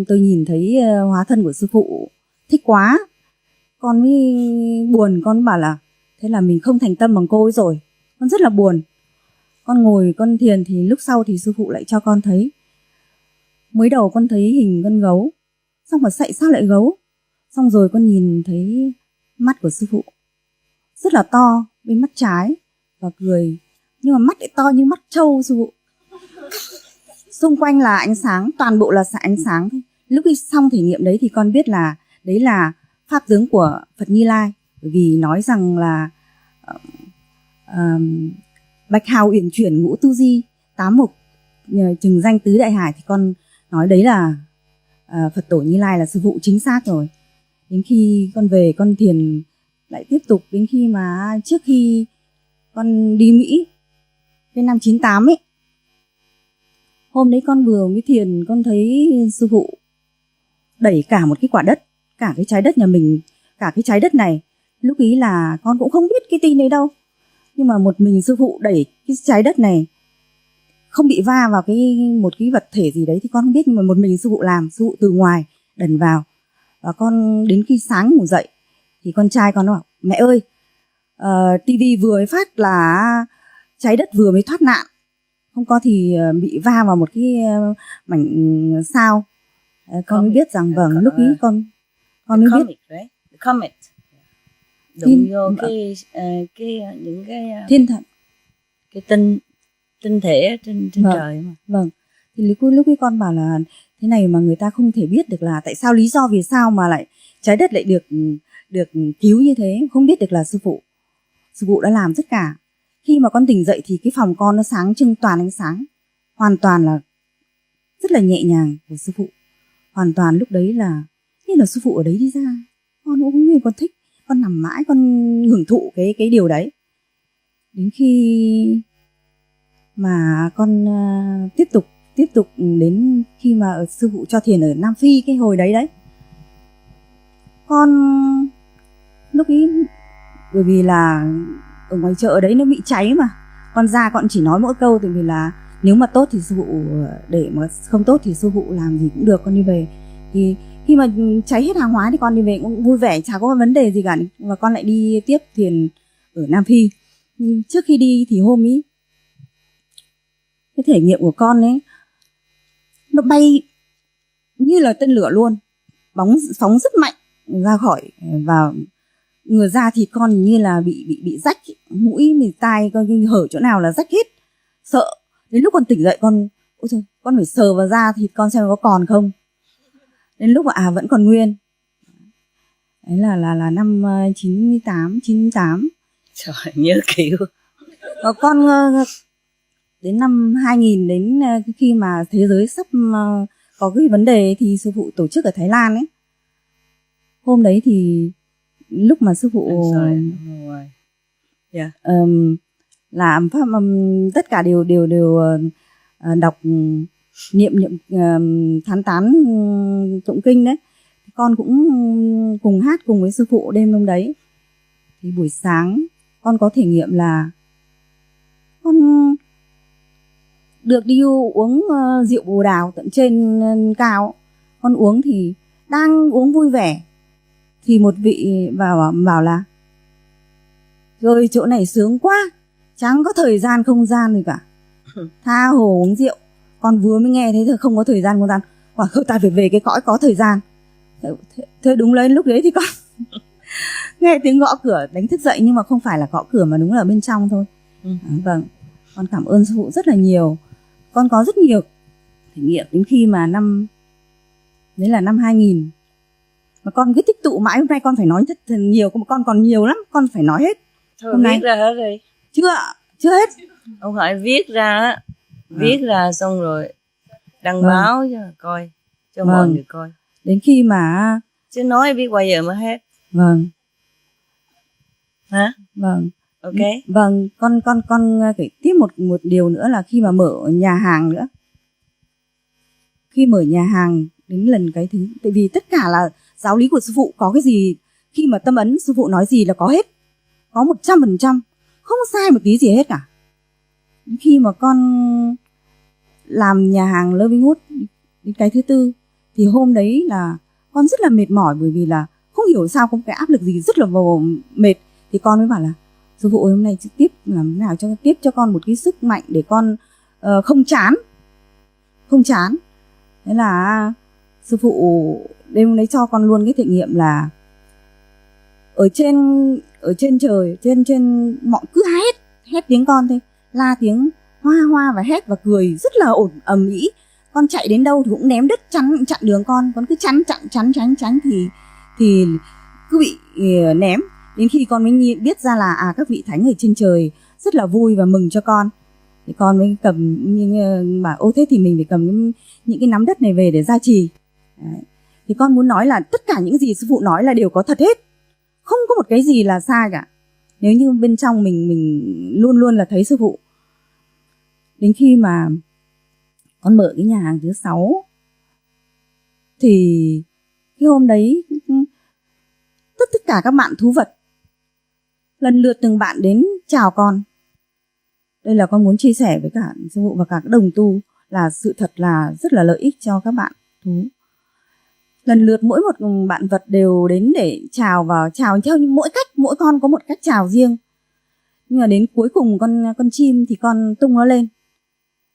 tôi nhìn thấy hóa thân của sư phụ, thích quá. Con mới buồn, con bảo là thế là mình không thành tâm bằng cô ấy rồi. Con rất là buồn. Con ngồi con thiền thì lúc sau thì sư phụ lại cho con thấy. Mới đầu con thấy hình con gấu, xong mà sao lại gấu. Xong rồi con nhìn thấy mắt của sư phụ rất là to bên mắt trái và cười, nhưng mà mắt lại to như mắt trâu sư phụ. Xung quanh là ánh sáng, toàn bộ là ánh sáng thôi. Lúc khi xong thể nghiệm đấy thì con biết là đấy là pháp tướng của Phật Như Lai. Bởi vì nói rằng là bạch hào uyển chuyển ngũ tu di, 8 mục trừng danh tứ đại hải, thì con nói đấy là Phật tổ Như Lai là sư phụ chính xác rồi. Đến khi con về con thiền lại tiếp tục, đến khi mà trước khi con đi Mỹ cái năm 98 ấy, hôm đấy con vừa mới thiền, con thấy sư phụ đẩy cả một cái quả đất, cả cái trái đất nhà mình, cả cái trái đất này. Lúc ý là con cũng không biết cái tin đấy đâu, nhưng mà một mình sư phụ đẩy cái trái đất này, không bị va vào một cái vật thể gì đấy thì con không biết, nhưng mà một mình sư phụ làm, sư phụ từ ngoài đần vào. Và con đến khi sáng ngủ dậy thì con trai con bảo mẹ ơi, tivi vừa mới phát là trái đất vừa mới thoát nạn, không có thì bị va vào một cái mảnh sao. Con mới biết rằng vâng, lúc ý con mới biết. The comet đụng vô những cái thiên thần, cái tinh thể trên trời mà. Vâng. Thì lúc ấy con bảo là thế này mà người ta không thể biết được là tại sao, lý do vì sao mà lại trái đất lại được cứu như thế, không biết được là sư phụ đã làm tất cả. Khi mà con tỉnh dậy thì cái phòng con nó sáng trưng toàn ánh sáng, hoàn toàn là rất là nhẹ nhàng của sư phụ. Hoàn toàn lúc đấy là như là sư phụ ở đấy đi ra, con cũng không biết, con thích, con nằm mãi con hưởng thụ cái điều đấy. Đến khi mà con tiếp tục đến khi mà sư phụ cho thiền ở Nam Phi cái hồi đấy con lúc ý, bởi vì là ở ngoài chợ đấy nó bị cháy mà, con ra con chỉ nói mỗi câu, tại vì là nếu mà tốt thì sư phụ để, mà không tốt thì sư phụ làm gì cũng được, con đi về. Thì khi mà cháy hết hàng hóa thì con đi về cũng vui vẻ, chả có vấn đề gì cả, và con lại đi tiếp thiền ở Nam Phi. Nhưng trước khi đi thì hôm ý, cái thể nghiệm của con ấy, nó bay như là tên lửa luôn, phóng rất mạnh ra khỏi, và người da thì con như là bị rách, mũi mì tai con hở chỗ nào là rách hết, sợ. Đến lúc con tỉnh dậy con ôi trời, con phải sờ vào da thịt con xem có còn không. Đến lúc mà vẫn còn nguyên. Đấy là năm 98. Trời, nhớ kiểu. Và con đến năm 2000, đến khi mà thế giới sắp có cái vấn đề thì sư phụ tổ chức ở Thái Lan ấy. Hôm đấy thì lúc mà sư phụ làm pháp, tất cả đều đọc niệm thán tán tụng kinh đấy, con cũng cùng hát cùng với sư phụ đêm hôm đấy. Thì buổi sáng con có thể nghiệm là con được đi uống rượu bồ đào tận trên cao. Con uống thì đang uống vui vẻ thì một vị bảo là rồi chỗ này sướng quá, chẳng có thời gian không gian gì cả, tha hồ uống rượu. Con vừa mới nghe thấy không có thời gian không gian, quả không, ta phải về cái cõi có thời gian. Thế đúng lấy lúc đấy thì con nghe tiếng gõ cửa đánh thức dậy, nhưng mà không phải là gõ cửa mà đúng là bên trong thôi. Vâng, con cảm ơn sư phụ rất là nhiều. Con có rất nhiều thể nghiệm đến khi mà đấy là năm 2000. Mà con cứ tích tụ mãi, hôm nay con phải nói rất nhiều, con còn nhiều lắm, con phải nói hết. Thôi hôm viết nay ra hết rồi. Chưa hết. Ông hỏi viết ra á, viết ra xong rồi đăng báo cho coi, cho mọi người coi. Đến khi mà chứ nói biết bao giờ mới hết. Vâng. Hả? Vâng. Ok. Vâng, con kể tiếp một điều nữa là khi mà mở nhà hàng nữa. Khi mở nhà hàng đến lần cái thứ, tại vì tất cả là giáo lý của sư phụ, có cái gì khi mà tâm ấn sư phụ nói gì là có hết, có 100%, không sai một tí gì hết cả. Khi mà con làm nhà hàng Loving Wood đến cái thứ tư thì hôm đấy là con rất là mệt mỏi, bởi vì là không hiểu sao có cái áp lực gì rất là mệt. Thì con mới bảo là sư phụ ơi, hôm nay trực tiếp làm thế nào cho tiếp cho con một cái sức mạnh để con không chán. Thế là sư phụ đêm hôm đấy cho con luôn cái thể nghiệm là ở trên trời, trên mọi cứ hét tiếng con thôi, la tiếng hoa và hét và cười rất là ầm ĩ. Con chạy đến đâu thì cũng ném đất chặn đường con cứ tránh thì cứ bị ném. Đến khi con mới biết ra là các vị thánh ở trên trời rất là vui và mừng cho con, thì con mới cầm bảo ô thế thì mình phải cầm những cái nắm đất này về để gia trì. Đấy. Thì con muốn nói là tất cả những gì sư phụ nói là đều có thật hết, không có một cái gì là sai cả. Nếu như bên trong mình luôn luôn là thấy sư phụ. Đến khi mà con mở cái nhà hàng thứ 6 thì cái hôm đấy tất cả các bạn thú vật lần lượt từng bạn đến chào con. Đây là con muốn chia sẻ với cả sư phụ và cả các đồng tu là sự thật là rất là lợi ích cho các bạn thú. Lần lượt mỗi một bạn vật đều đến để chào, và chào theo mỗi cách, mỗi con có một cách chào riêng. Nhưng mà đến cuối cùng con chim thì con tung nó lên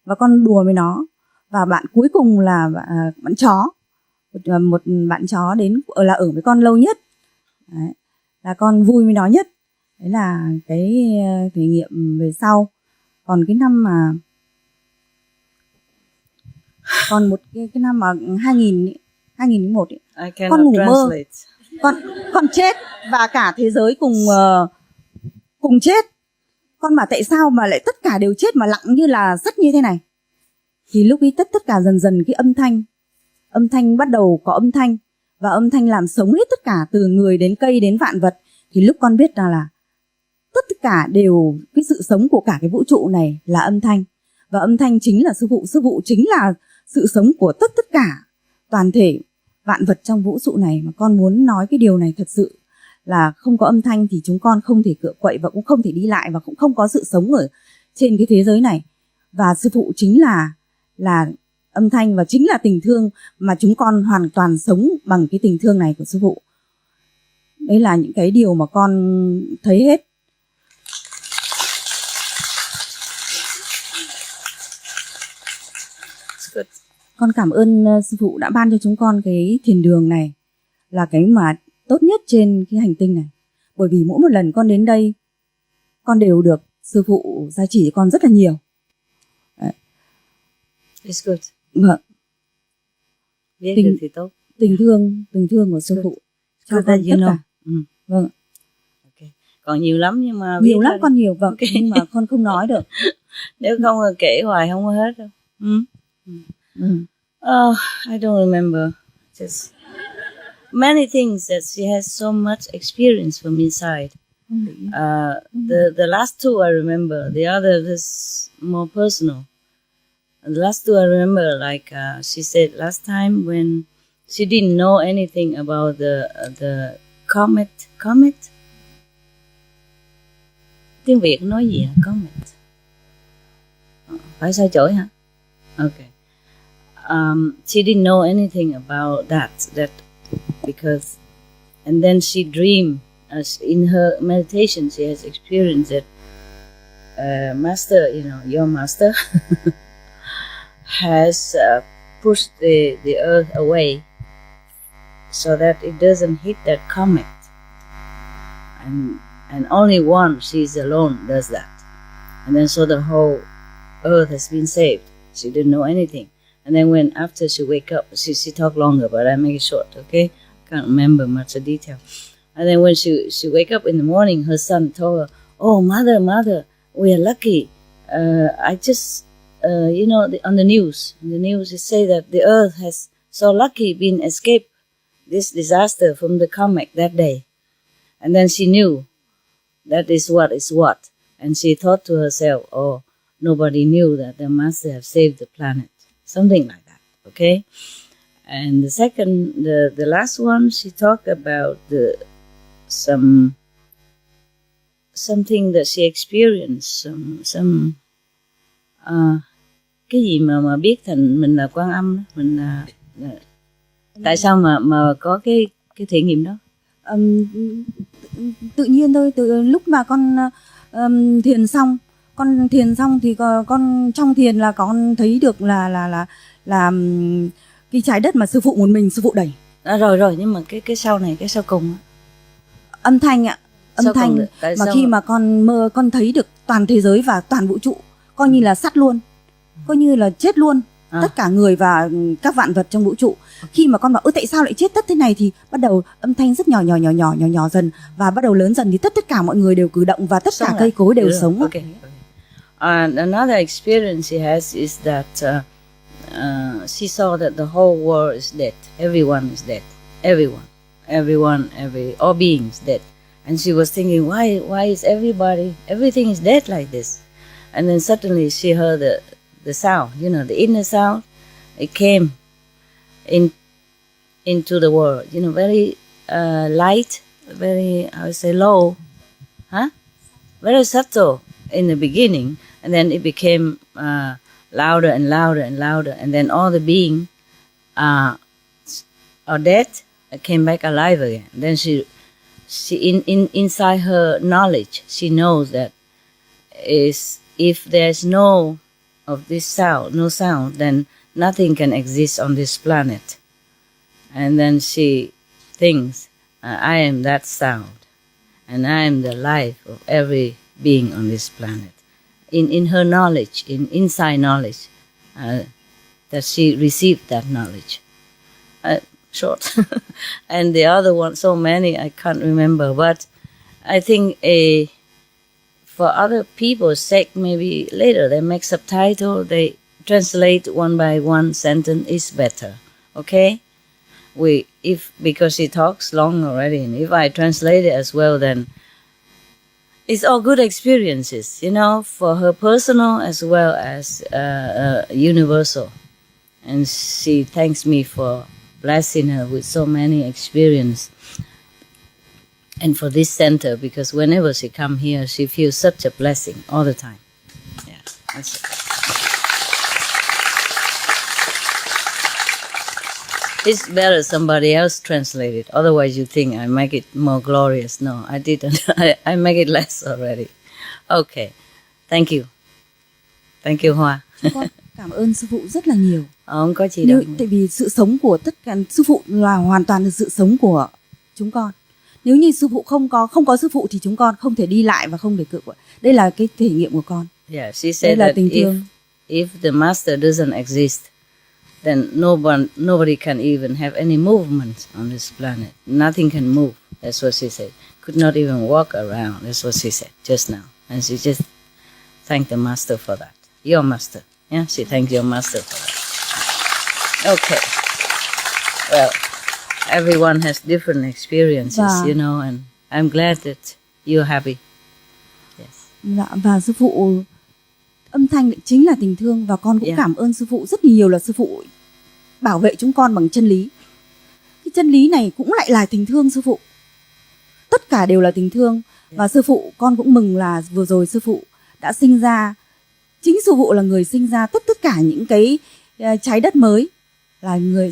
và con đùa với nó. Và bạn cuối cùng là bạn chó, một bạn chó đến là ở với con lâu nhất. Đấy, là con vui với nó nhất. Đấy là cái trải nghiệm về sau. Còn cái năm mà còn một cái năm mà 2001 ấy, con ngủ mơ, con chết và cả thế giới cùng chết. Con bảo tại sao mà lại tất cả đều chết mà lặng như là sắt như thế này. Thì lúc ấy tất cả dần dần cái âm thanh bắt đầu có âm thanh, và âm thanh làm sống hết tất cả, từ người đến cây đến vạn vật. Thì lúc con biết là tất cả đều cái sự sống của cả cái vũ trụ này là âm thanh, và âm thanh chính là sư phụ chính là sự sống của tất cả toàn thể vạn vật trong vũ trụ này. Mà con muốn nói cái điều này thật sự là không có âm thanh thì chúng con không thể cựa quậy và cũng không thể đi lại, và cũng không có sự sống ở trên cái thế giới này. Và sư phụ chính là âm thanh, và chính là tình thương, mà chúng con hoàn toàn sống bằng cái tình thương này của sư phụ. Đấy là những cái điều mà con thấy hết. Con cảm ơn sư phụ đã ban cho chúng con cái thiền đường này, là cái mà tốt nhất trên cái hành tinh này. Bởi vì mỗi một lần con đến đây, con đều được sư phụ gia chỉ con rất là nhiều. Đấy. It's good. Vâng. Biết được thì tốt. Tình thương của sư phụ cho con tất cả. Vâng. Okay. Còn nhiều lắm nhưng mà nhiều lắm con nhiều, vâng. Okay. Nhưng mà con không nói được. Nếu không kể hoài không có hết đâu. I don't remember. Just many things that she has so much experience from inside. The last two I remember. The other is more personal. The last two I remember, like she said last time when she didn't know anything about the comet. Comet. Tiếng Việt nói gì là comet? Phải sai chổi hả? Okay. She didn't know anything about that because, and then she dreamed, in her meditation she has experienced that master, your master has pushed the earth away so that it doesn't hit that comet, and only one, she's alone, does that, and then so the whole earth has been saved. She didn't know anything. And then when after she wake up, she talked longer, but I make it short, okay? Can't remember much of detail. And then when she wake up in the morning, her son told her, "Oh, mother, we are lucky. I just, on the news it say that the earth has so lucky been escaped this disaster from the comet that day." And then she knew that is what. And she thought to herself, oh, nobody knew that the master have saved the planet. Something like that, okay? And the second, the last one, she talked about something that she experienced, some cái gì mà biết thành mình là Quan Âm, mình là tại sao mà có cái thể nghiệm đó? Tự nhiên thôi, từ lúc mà con thiền xong thì con trong thiền là con thấy được là cái trái đất mà sư phụ một mình sư phụ đẩy. Rồi nhưng mà cái sau này, cái sau cùng âm thanh ạ, âm thanh mà khi mà con mơ con thấy được toàn thế giới và toàn vũ trụ, coi như là sắt luôn, coi như là chết luôn. Tất cả người và các vạn vật trong vũ trụ. Khi mà con bảo tại sao lại chết tất thế này, thì bắt đầu âm thanh rất nhỏ dần, và bắt đầu lớn dần thì tất cả mọi người đều cử động và tất cả cây cối đều sống. Okay. Another experience she has is that she saw that the whole world is dead. Everyone is dead. Everyone, all beings dead. And she was thinking, why is everything is dead like this? And then suddenly she heard the sound, the inner sound. It came into the world, very light, very, I would say, low, very subtle in the beginning, and then it became louder and louder and louder, and then all the beings are dead, came back alive again. Then she inside her knowledge, she knows that if there's no sound, then nothing can exist on this planet. And then she thinks, I am that sound, and I am the life of every being on this planet. In her knowledge, inside knowledge, that she received that knowledge. Short. And the other one, so many, I can't remember. But I think for other people's sake, maybe later they make subtitle, they translate one by one sentence is better. Okay? Because she talks long already, and if I translate it as well, then it's all good experiences, for her personal as well as universal. And she thanks me for blessing her with so many experience. And for this center, because whenever she come here, she feels such a blessing all the time. Yeah, that's it. It's better somebody else translate it. Otherwise you think I make it more glorious. No, I didn't. I make it less already. Okay. Thank you. Thank you, Hoa. Con cảm ơn sư phụ rất là nhiều. Không có gì đâu. Tại vì sự sống của tất cả sư phụ là hoàn toàn là sự sống của chúng con. Nếu như sư phụ không có sư phụ thì chúng con không thể đi lại và không thể cự. Đây là cái thể nghiệm của con. Yeah, she said that if the master doesn't exist, then nobody can even have any movement on this planet. Nothing can move. That's what she said. Could not even walk around. That's what she said just now. And she just thanked the master for that. Your master. Yeah, she thanked your master for that. Okay. Well, everyone has different experiences, and I'm glad that you're happy. Yes. Dạ, và sư phụ, âm thanh chính là tình thương, và con cũng cảm ơn sư phụ rất nhiều là sư phụ bảo vệ chúng con bằng chân lý. Cái chân lý này cũng lại là tình thương sư phụ. Tất cả đều là tình thương. Và sư phụ, con cũng mừng là vừa rồi sư phụ đã sinh ra, chính sư phụ là người sinh ra tất cả những cái trái đất mới,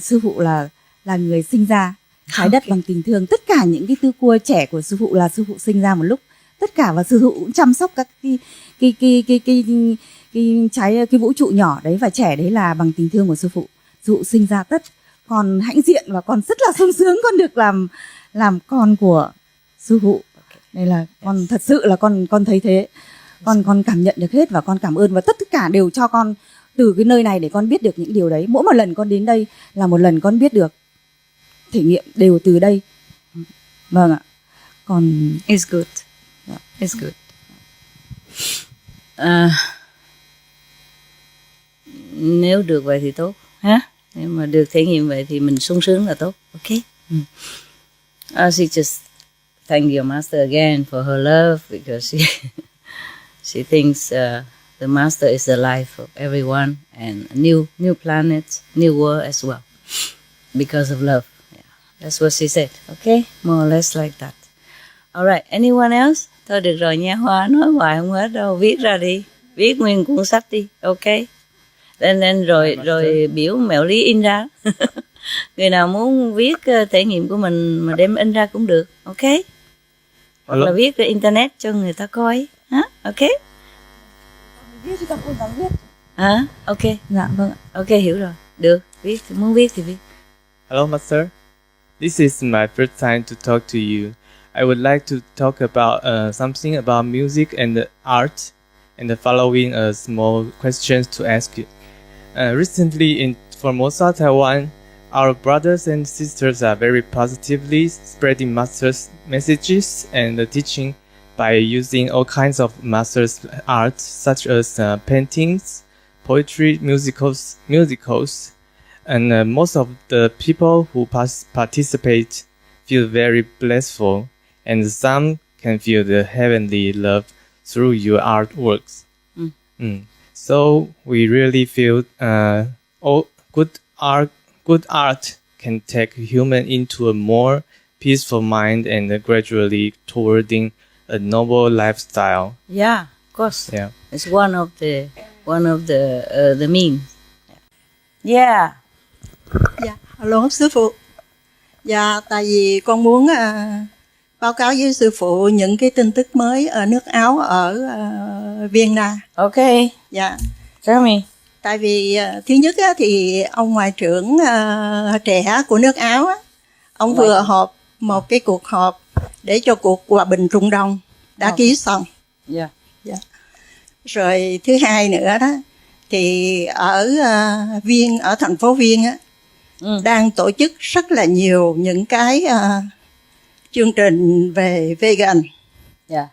sư phụ là người sinh ra trái đất bằng tình thương. Tất cả những cái tư cua trẻ của sư phụ là sư phụ sinh ra một lúc, tất cả, và sư phụ cũng chăm sóc các cái vũ trụ nhỏ đấy và trẻ đấy là bằng tình thương của sư phụ. Sư phụ sinh ra tất, con hãnh diện và con rất là sung sướng con được làm con của sư phụ. Đây là con thật sự là con thấy thế, con cảm nhận được hết, và con cảm ơn, và tất cả đều cho con từ cái nơi này để con biết được những điều đấy. Mỗi một lần con đến đây là một lần con biết được, thể nghiệm đều từ đây. Vâng ạ. Còn it's good. It's good. Nếu được vậy thì tốt ha. Nếu mà được thể nghiệm vậy thì mình sung sướng là tốt. Okay. She just thank your master again for her love, because she thinks the master is the life of everyone, and a new planet, new world as well, because of love. Yeah. That's what she said. Okay, more or less like that. All right. Anyone else? Thôi được rồi nha, Hoa nói hoài không hết đâu, viết ra đi, viết nguyên cuốn sách đi. Okay. Lên rồi biểu mẹo lý in ra. Người nào muốn viết thể nghiệm của mình mà đem in ra cũng được. Okay. Hoặc là viết trên internet cho người ta coi. Okay. viết cho con dám viết. Ok. Dạ vâng ạ. Ok, hiểu rồi. Được, viết, muốn viết thì viết. Hello, Master. This is my first time to talk to you. I would like to talk about something about music and art, and the following small questions to ask you. Recently in Formosa, Taiwan, our brothers and sisters are very positively spreading Master's messages and teaching by using all kinds of Master's art, such as paintings, poetry, musicals, and most of the people who participate feel very blissful, and some can feel the heavenly love through your artworks. So we really feel good art can take human into a more peaceful mind and gradually towarding a noble lifestyle. Yeah, of course. Yeah. It's one of the means. Yeah. Dạ, hello sư phụ. Dạ, tại vì con muốn báo cáo với sư phụ những cái tin tức mới ở nước Áo, ở Vienna. Okay. Dạ. Tell me. Tại vì thứ nhất á, thì ông ngoại trưởng trẻ của nước Áo á, ông vừa họp một cái cuộc họp để cho cuộc hòa bình Trung Đông đã ký xong. Yeah. Dạ. Rồi thứ hai nữa đó thì ở ở thành phố Viên á, đang tổ chức rất là nhiều những cái chương trình về vegan. Yeah.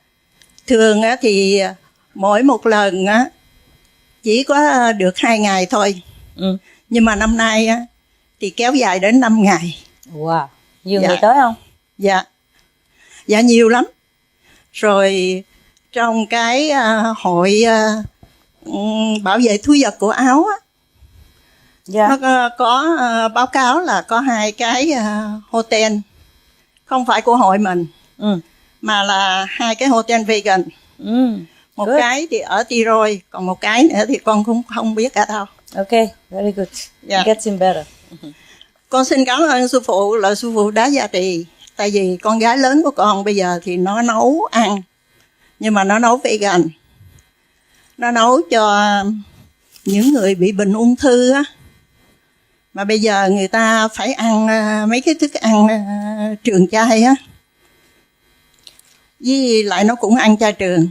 Thường á thì mỗi một lần á chỉ có được 2 ngày thôi. Nhưng mà năm nay á thì kéo dài đến 5 ngày. Wow. Nhiều người tới không? Dạ. Dạ nhiều lắm. Rồi trong cái hội bảo vệ thú vật của Áo á, nó có báo cáo là có 2 cái hotel không phải của hội mình, mà là 2 cái hotel vegan. Một cái thì ở Tirol, còn một cái nữa thì con cũng không biết ở đâu. Okay, very good. Yeah. Getting better. Con xin cảm ơn sư phụ, là sư phụ đã gia trì. Tại vì con gái lớn của con bây giờ thì nó nấu ăn, nhưng mà nó nấu vegan. Nó nấu cho những người bị bệnh ung thư á. Mà bây giờ người ta phải ăn mấy cái thức ăn trường chay á. Với lại nó cũng ăn chay trường.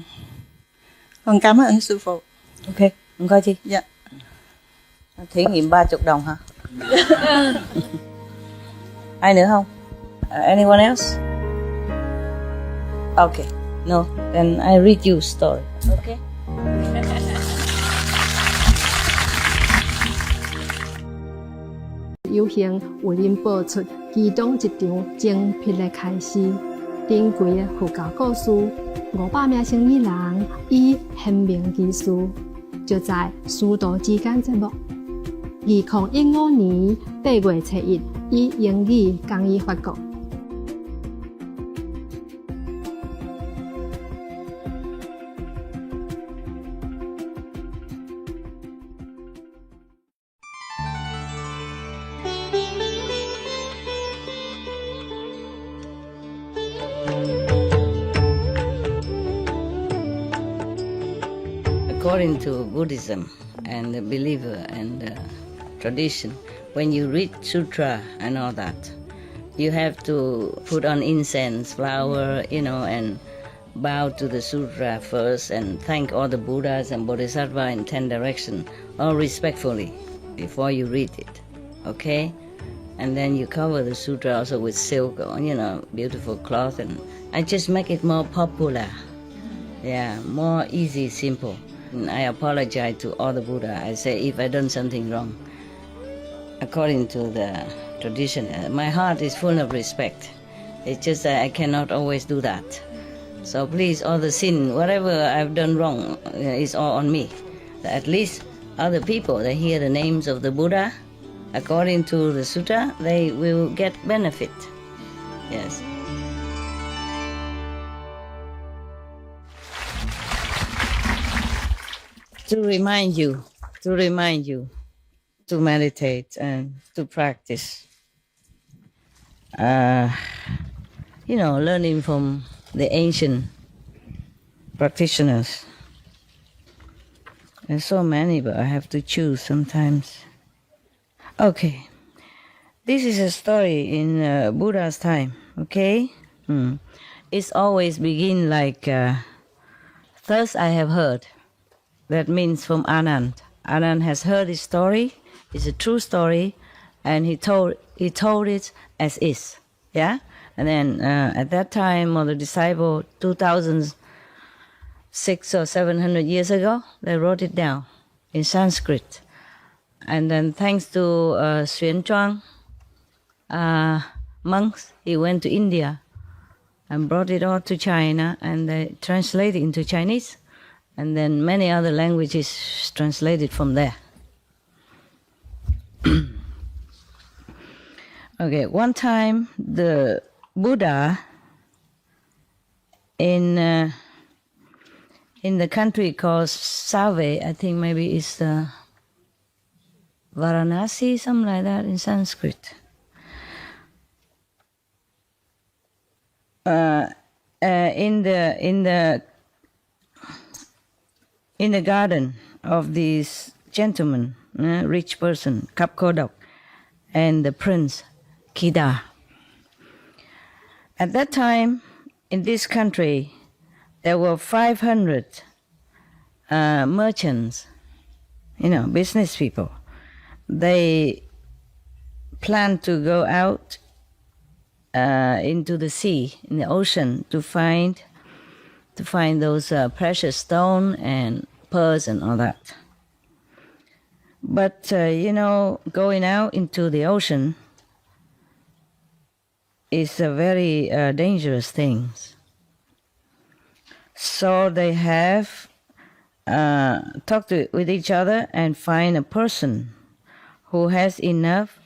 Con cảm ơn sư phụ. Ok, không coi chi. Dạ. Thử nghiệm 30 đồng hả? Ai nữa không? Anyone else? Okay. No, then I read you a story. Okay.有幸为您播出其中一场精辟的开示。珍贵的佛教故事，500名生意人以显明技术，就在师徒之间节目。2015年8月7日以英语公益发布。According to Buddhism and the believer and the tradition, when you read sutra and all that, you have to put on incense, flower, and bow to the sutra first and thank all the Buddhas and Bodhisattvas in 10 directions, all respectfully, before you read it, okay? And then you cover the sutra also with silk or, beautiful cloth, and I just make it more popular. Yeah, more easy, simple. And I apologize to all the Buddha. I say if I done something wrong, according to the tradition, my heart is full of respect. It's just that I cannot always do that. So please, all the sin, whatever I've done wrong, is all on me. At least other people, they hear the names of the Buddha, according to the sutta, they will get benefit. Yes. To remind you to meditate and to practice. Learning from the ancient practitioners. There's so many, but I have to choose sometimes. Okay. This is a story in Buddha's time, okay? It's always begin like, thus I have heard. That means from Anand. Anand has heard his story. It's a true story, and he told it as is. Yeah, and then at that time, or the disciple, 2,600 or 700 years ago, they wrote it down. in Sanskrit. And then thanks to TRÅN monks, he went to India and brought it all to China, and they translated into Chinese, and then many other languages translated from there. Okay, one time the Buddha in the country called Save, I think maybe it's Varanasi, something like that in Sanskrit. In the garden of this gentleman, rich person, Kapkodok, and the prince Kida. At that time, in this country, there were 500 merchants, business people. They planned to go out into the sea, in the ocean, to find those precious stone and pearls and all that. But going out into the ocean is a very dangerous thing. So they have talked with each other and find a person who has enough,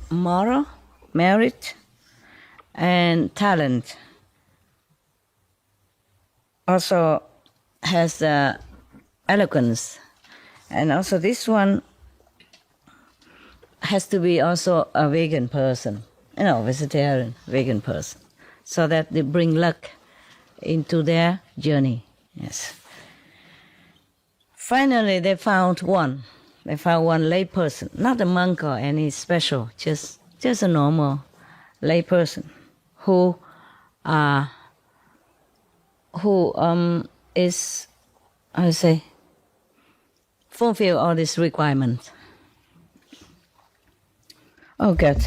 moral, merit, and talent. Also has eloquence. And also this one has to be also a vegan person, vegetarian, vegan person, so that they bring luck into their journey. Yes. Finally, they found one. They found one lay person, not a monk or any special, just a normal lay person who is, fulfill all these requirements. Oh God,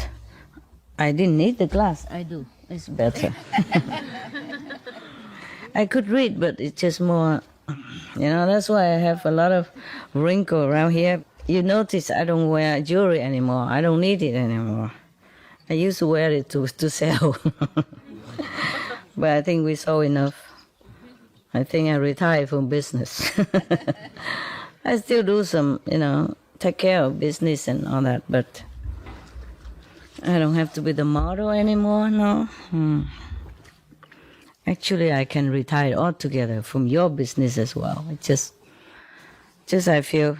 I didn't need the glass. I do. It's better. I could read, but it's just more, that's why I have a lot of wrinkle around here. You notice I don't wear jewelry anymore. I don't need it anymore. I used to wear it to sell. But I think we saw enough. I think I retired from business. I still do some, take care of business and all that, but I don't have to be the model anymore, no. Actually, I can retire altogether from your business as well. It's just I feel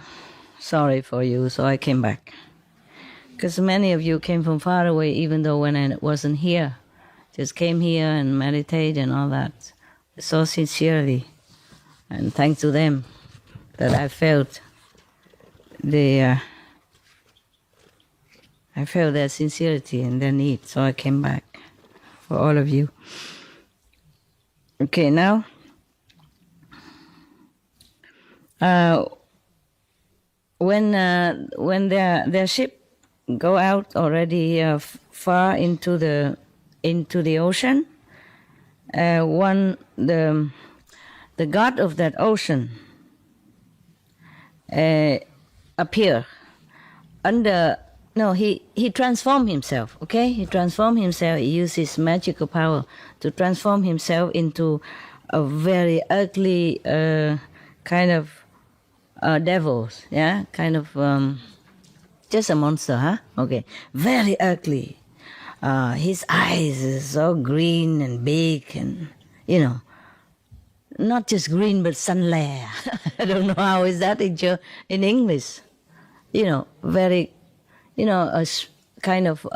sorry for you, so I came back. Because many of you came from far away, even though when I wasn't here, just came here and meditate and all that, so sincerely. And thanks to them that I felt their sincerity and their need, so I came back for all of you. Okay, now, when their ship go out already far into the ocean, the god of that ocean appear under. No, he transformed himself, okay? He transformed himself. He used his magical power to transform himself into a very ugly kind of devil, yeah? Kind of just a monster, huh? Okay. Very ugly. His eyes is so green and big and, not just green but sunlare. I don't know how is that in English. Very... a kind of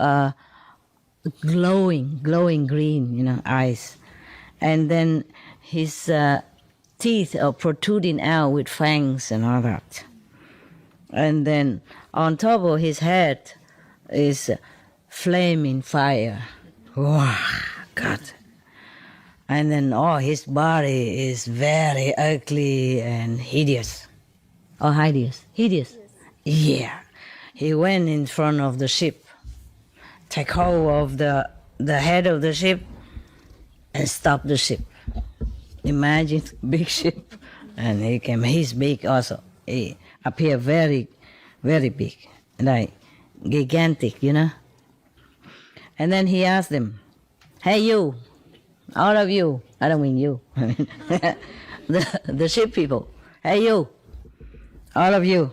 glowing green, eyes. And then his teeth are protruding out with fangs and all that. And then on top of his head is flaming fire. Wow, God. And then his body is very ugly and hideous. Oh, hideous. Yeah. He went in front of the ship, take hold of the head of the ship, and stop the ship. Imagine, big ship, And he came. He's big also. He appear very, very big, like gigantic, you know. And then he asked them, "Hey, you, all of you." I don't mean you. I mean the sheep people. "Hey, you, all of you.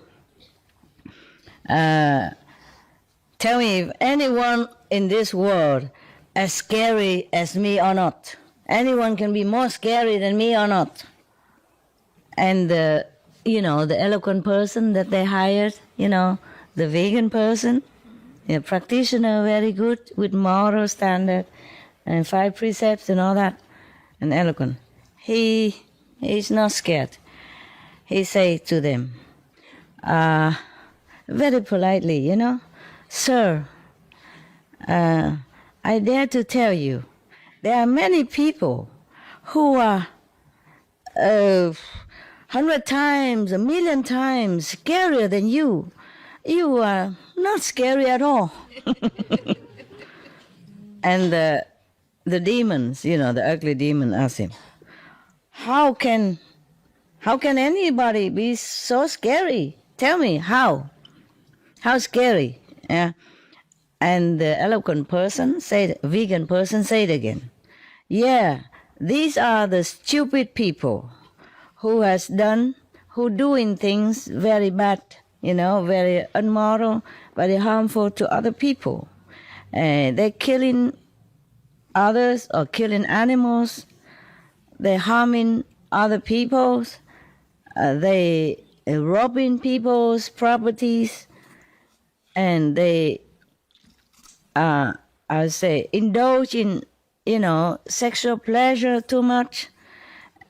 Tell me if anyone in this world as scary as me or not. Anyone can be more scary than me or not." And the eloquent person that they hired, the vegan person, the practitioner, very good with moral standard and 5 precepts and all that, and eloquent. He's not scared. He say to them, very politely, "Sir, I dare to tell you, there are many people who are 100 times, 1,000,000 times scarier than you. You are not scary at all." And the demons, the ugly demon asked him, How can anybody be so scary? Tell me, how? How scary? Yeah. And the eloquent person vegan person said again, "Yeah, these are the stupid people who doing things very bad, very immoral, very harmful to other people. They're killing others or killing animals. They're harming other people. They robbing people's properties, and they, I would say, indulge in, sexual pleasure too much.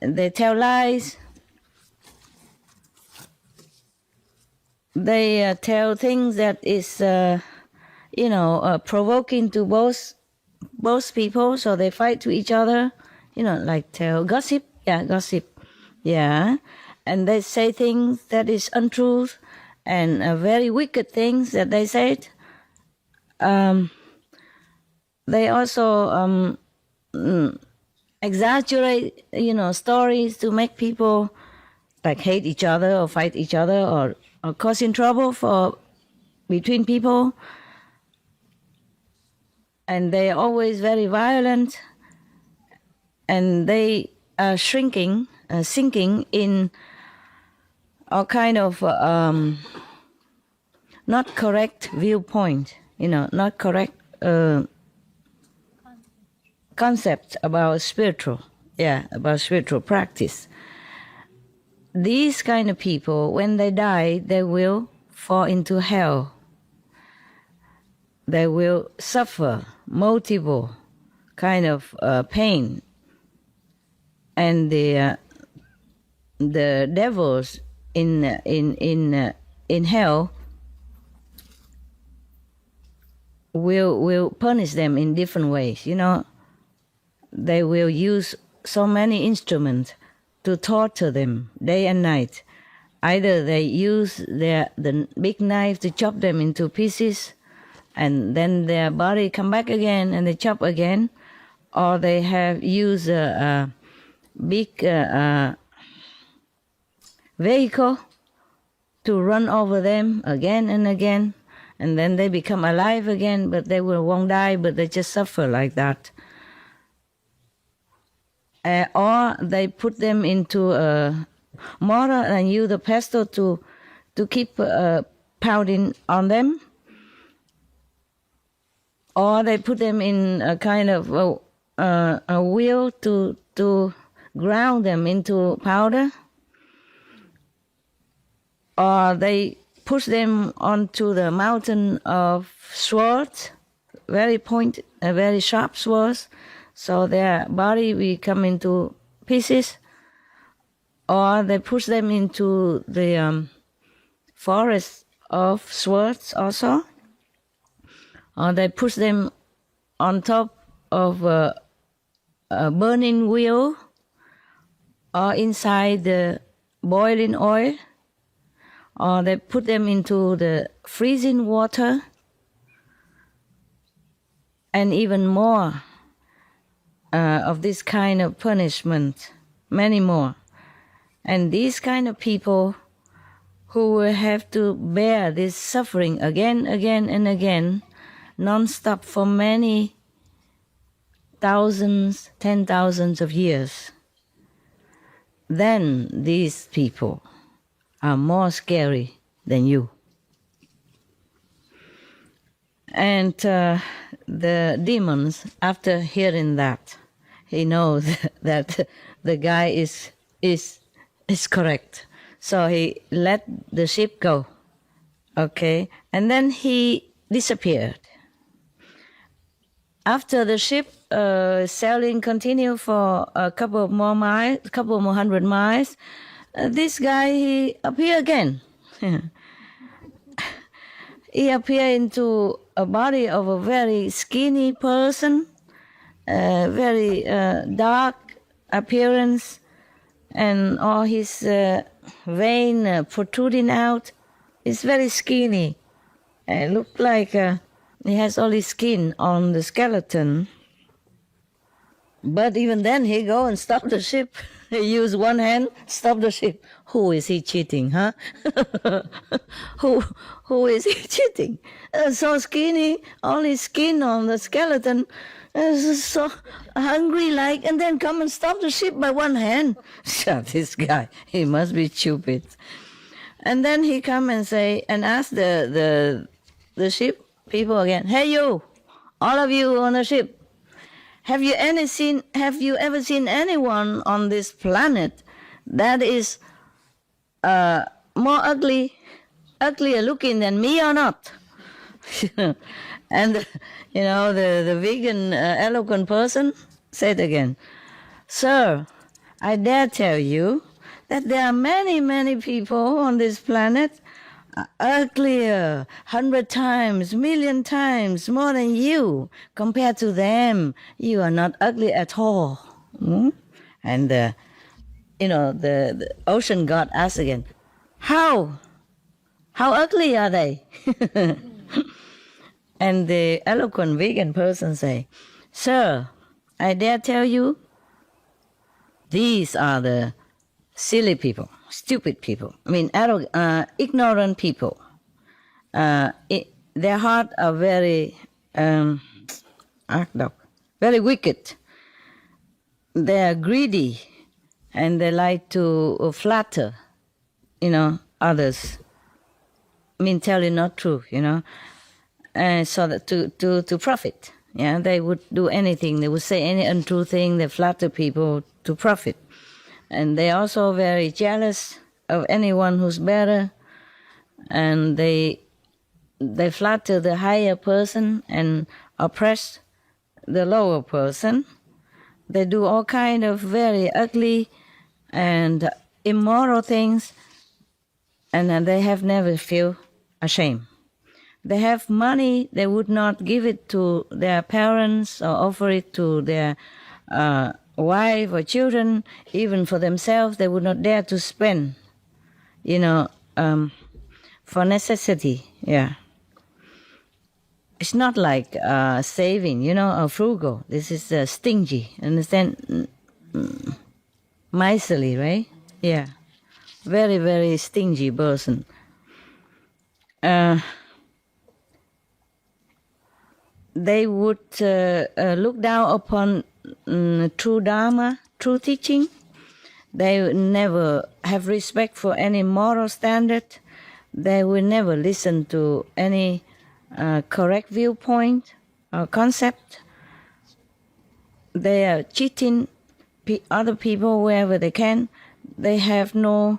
They tell lies. They tell things that is, provoking to both people, so they fight to each other. Like tell gossip. Yeah, gossip. Yeah, and they say things that is untruth and very wicked things that they said. They also exaggerate, stories to make people like hate each other or fight each other or causing trouble between people. And they are always very violent, and they are sinking in all kind of not correct viewpoint, not correct concept about spiritual practice. These kind of people, when they die, they will fall into hell. They will suffer multiple kind of pain, and the devils in hell will punish them in different ways. They will use so many instruments to torture them day and night. Either they use the big knife to chop them into pieces, and then their body come back again and they chop again, or they have used a big vehicle to run over them again and again, and then they become alive again, but they won't die, but they just suffer like that. Or they put them into a mortar and use the pestle to keep pounding on them. Or they put them in a kind of a wheel to ground them into powder. Or they push them onto the mountain of swords, very sharp swords, so their body will come into pieces. Or they push them into the forest of swords also. Or they push them on top of a burning wheel, or inside the boiling oil. Or they put them into the freezing water, and even more of this kind of punishment, many more. And these kind of people who will have to bear this suffering again, and again, non-stop for many thousands, 10,000s of years, then these people are more scary than you. And the demons, after hearing that, he knows that the guy is correct. So he let the ship go, okay? And then he disappeared. After the ship sailing continued for a couple more hundred miles, this guy, he appeared again. He appeared into a body of a very skinny person, very dark appearance, and all his vein protruding out. He's very skinny. It looked like he has only skin on the skeleton. But even then, he go and stop the ship. He use one hand, stop the ship. Who is he cheating, huh? Who is he cheating? So skinny, only skin on the skeleton, so hungry like, and then come and stop the ship by one hand. This guy, he must be stupid. And then he come and say, and ask the ship people again, hey you, all of you on the ship, have you ever seen anyone on this planet that is more uglier looking than me or not? And the vegan eloquent person said again, sir, I dare tell you that there are many, many people on this planet uglier 100 times, million times more than you. Compared to them, you are not ugly at all. And the ocean god asked again, how ugly are they? And the eloquent vegan person say, sir, I dare tell you, these are the silly people, stupid people. I mean, ignorant people. Their hearts are very very wicked. They are greedy, and they like to flatter, others. I mean, telling not truth, so that to profit. Yeah, they would do anything. They would say any untrue thing. They flatter people to profit. And they're also very jealous of anyone who's better, and they flatter the higher person and oppress the lower person. They do all kind of very ugly and immoral things, and they have never feel ashamed. They have money, they would not give it to their parents or offer it to their wife or children. Even for themselves, they would not dare to spend, for necessity. Yeah. It's not like saving, or frugal. This is stingy, understand? Miserly, right? Yeah. Very, very stingy person. They would look down upon true Dharma, true teaching. They would never have respect for any moral standard. They will never listen to any correct viewpoint or concept. They are cheating other people wherever they can. They have no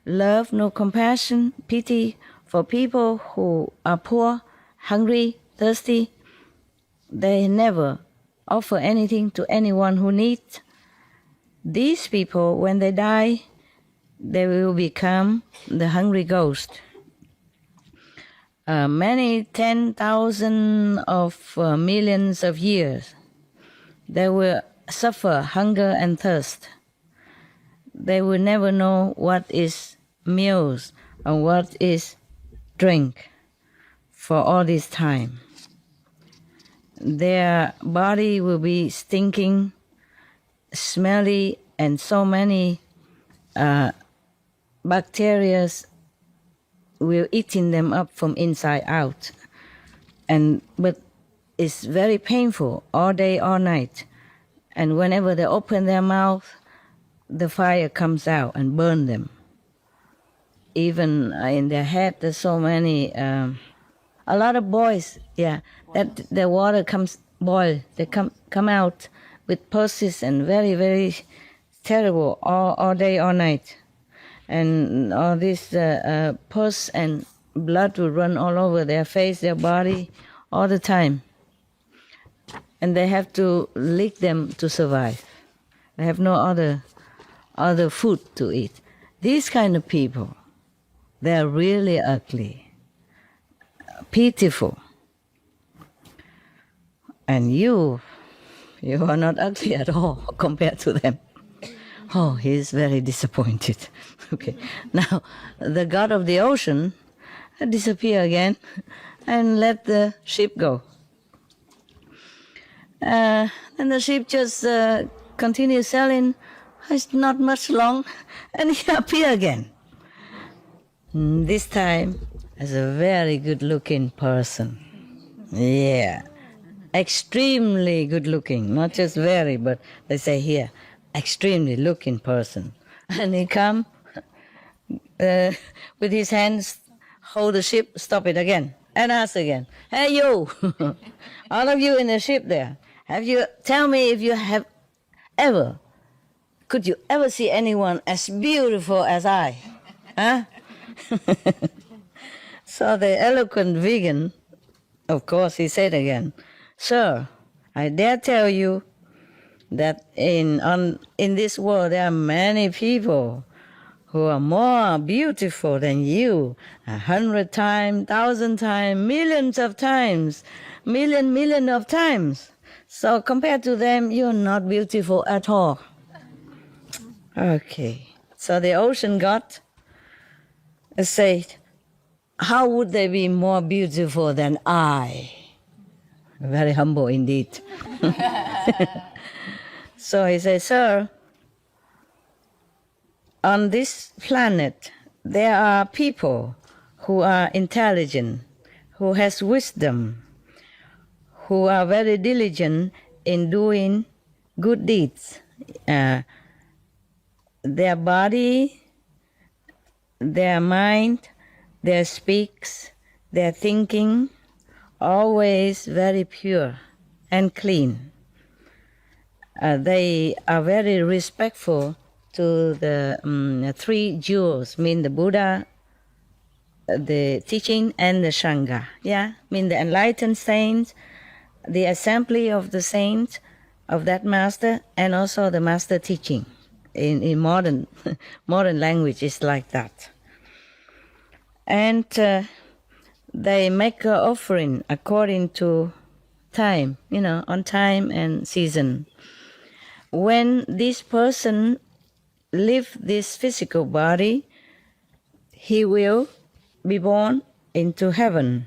love, no compassion, pity for people who are poor, hungry, thirsty. They never offer anything to anyone who needs. These people, when they die, they will become the hungry ghost. Many 10,000 of millions of years, they will suffer hunger and thirst. They will never know what is meals and what is drink for all this time. Their body will be stinking, smelly, and so many bacteria will eating them up from inside out, but it's very painful all day, all night. And whenever they open their mouth, the fire comes out and burn them. Even in their head, there's so many, a lot of boils, that the water comes boil. They come out with pulses and very, very terrible all day, all night. And all this pus and blood will run all over their face, their body, all the time. And they have to lick them to survive. They have no other food to eat. These kind of people, they're really ugly, pitiful. And you are not ugly at all compared to them. Oh, he's very disappointed. Okay, now the god of the ocean disappear again and let the ship go. And the ship just continue sailing. It's not much long, and he appear again. This time as a very good-looking person. Yeah, extremely good-looking, not just very, but they say here, extremely looking person. And he come with his hands, hold the ship, stop it again, and ask again, hey you, all of you in the ship there, tell me if you have could you ever see anyone as beautiful as I? Huh? So the eloquent vegan, of course, he said again, sir, I dare tell you that in this world there are many people who are more beautiful than you, 100 times, 1,000 times, millions of times, million of times. So compared to them, you're not beautiful at all. Okay, so the ocean god said, how would they be more beautiful than I? Very humble indeed. So he said, sir, on this planet, there are people who are intelligent, who has wisdom, who are very diligent in doing good deeds. Their body, their mind, their speaks, their thinking, always very pure and clean. They are very respectful to the three jewels, mean the Buddha, the teaching, and the Sangha. Yeah, mean the enlightened saints, the assembly of the saints of that master, and also the master teaching. In modern language, it's like that. And they make an offering according to time, on time and season. When this person leaves this physical body, he will be born into heaven.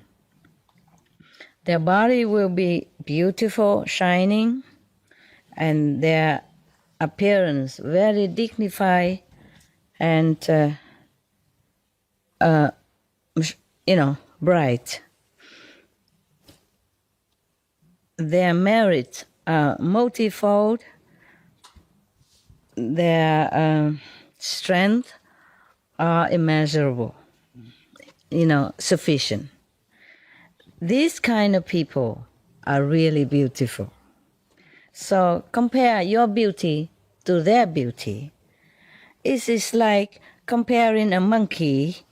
Their body will be beautiful, shining, and their appearance very dignified and bright. Their merits are multifold. Their strength are immeasurable, sufficient. These kind of people are really beautiful. So compare your beauty to their beauty. It is like comparing a monkey,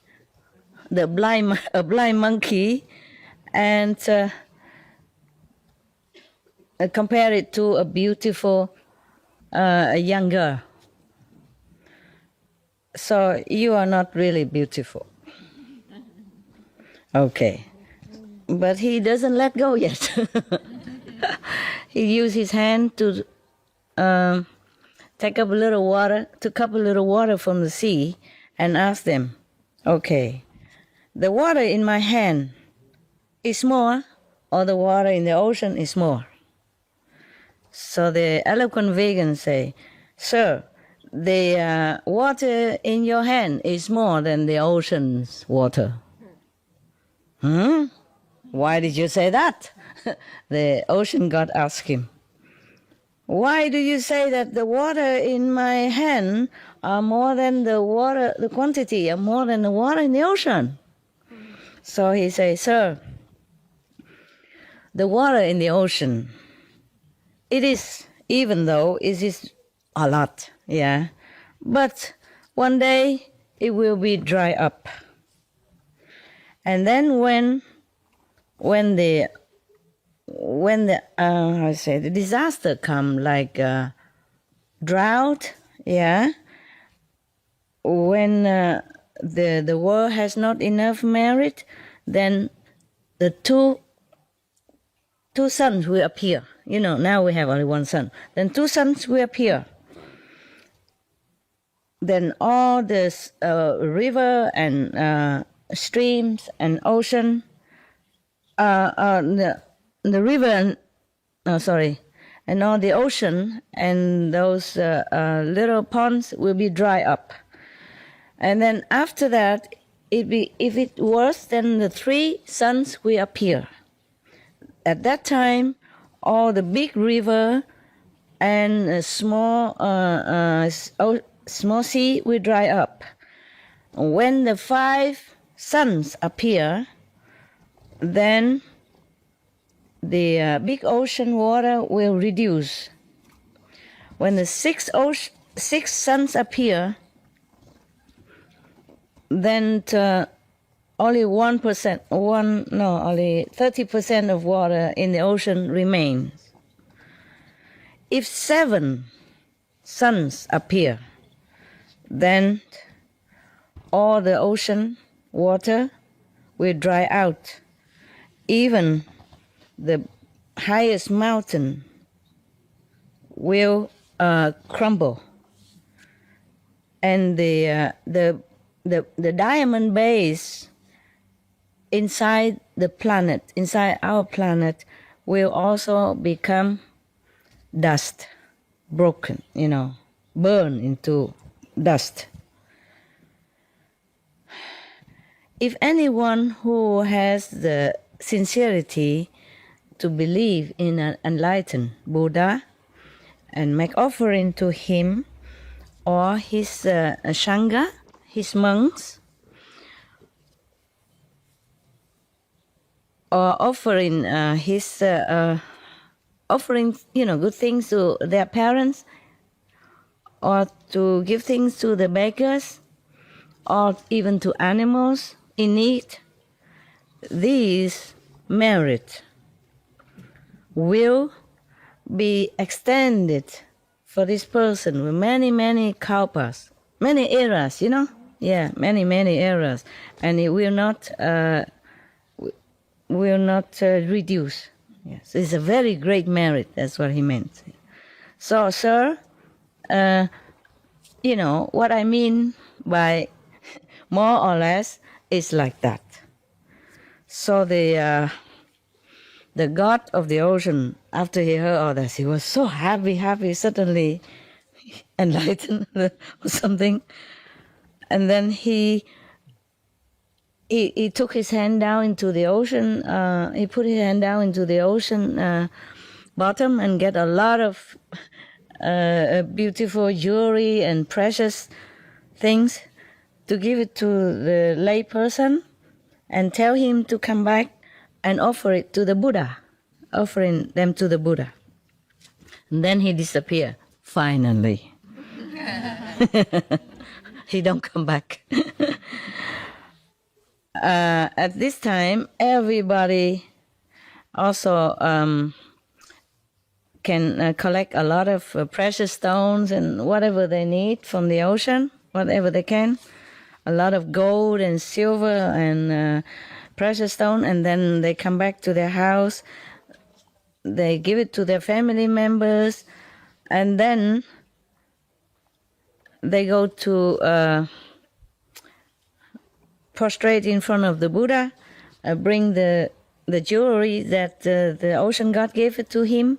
a blind monkey, and compare it to a beautiful a young girl. So you are not really beautiful. Okay. But he doesn't let go yet. He used his hand to took up a little water from the sea and asked them, okay, the water in my hand is more, or the water in the ocean is more? So the eloquent vegan say, sir, the water in your hand is more than the ocean's water. Why did you say that? The ocean god asked him. Why do you say that the water in my hand are more than the water, the quantity are more than the water in the ocean? So he says, sir, the water in the ocean, it is, even though it is a lot, yeah, but one day it will be dry up. And then when the the disaster come, like drought, yeah, when the world has not enough merit, then the two suns will appear. You know, now we have only one sun. Then two suns will appear. Then all this river and streams and ocean, the river and all the ocean and those little ponds will be dry up. And then after that, if it worse, then the three suns will appear. At that time, all the big river and small sea will dry up. When the 5 suns appear, then the big ocean water will reduce. When the 6 suns appear, then only 30% of water in the ocean remains. If 7 suns appear, then all the ocean water will dry out. Even the highest mountain will crumble, and the diamond base inside the planet, inside our planet, will also become dust, broken, burn into dust. If anyone who has the sincerity to believe in an enlightened Buddha and make offering to him or his Sangha, his monks, or offering good things to their parents, or to give things to the beggars, or even to animals in need, these merit will be extended for this person with many, many kalpas, many eras, many eras, and it will not reduce. Yes, it's a very great merit. That's what he meant. So, sir, what I mean by more or less is like that. So the god of the ocean, after he heard all this, he was so happy, suddenly enlightened or something. And then he took his hand down into the ocean. He put his hand down into the ocean bottom and get a lot of beautiful jewelry and precious things to give it to the lay person and tell him to come back and offer it to the Buddha, offering them to the Buddha. And then he disappeared, finally. He don't come back. At this time, everybody also can collect a lot of precious stones and whatever they need from the ocean, whatever they can. A lot of gold and silver and precious stone, and then they come back to their house. They give it to their family members, and then they go to prostrate in front of the Buddha, bring the jewelry that the ocean god gave it to him,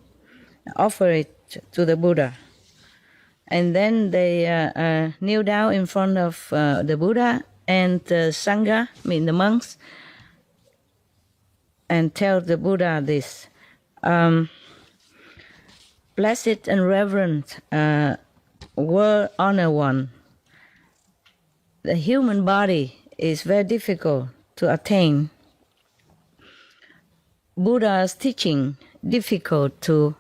offer it to the Buddha. And then they kneel down in front of the Buddha and the Sangha, I mean the monks, and tell the Buddha this. Blessed and reverend world honor one. The human body is very difficult to attain. Buddha's teaching difficult to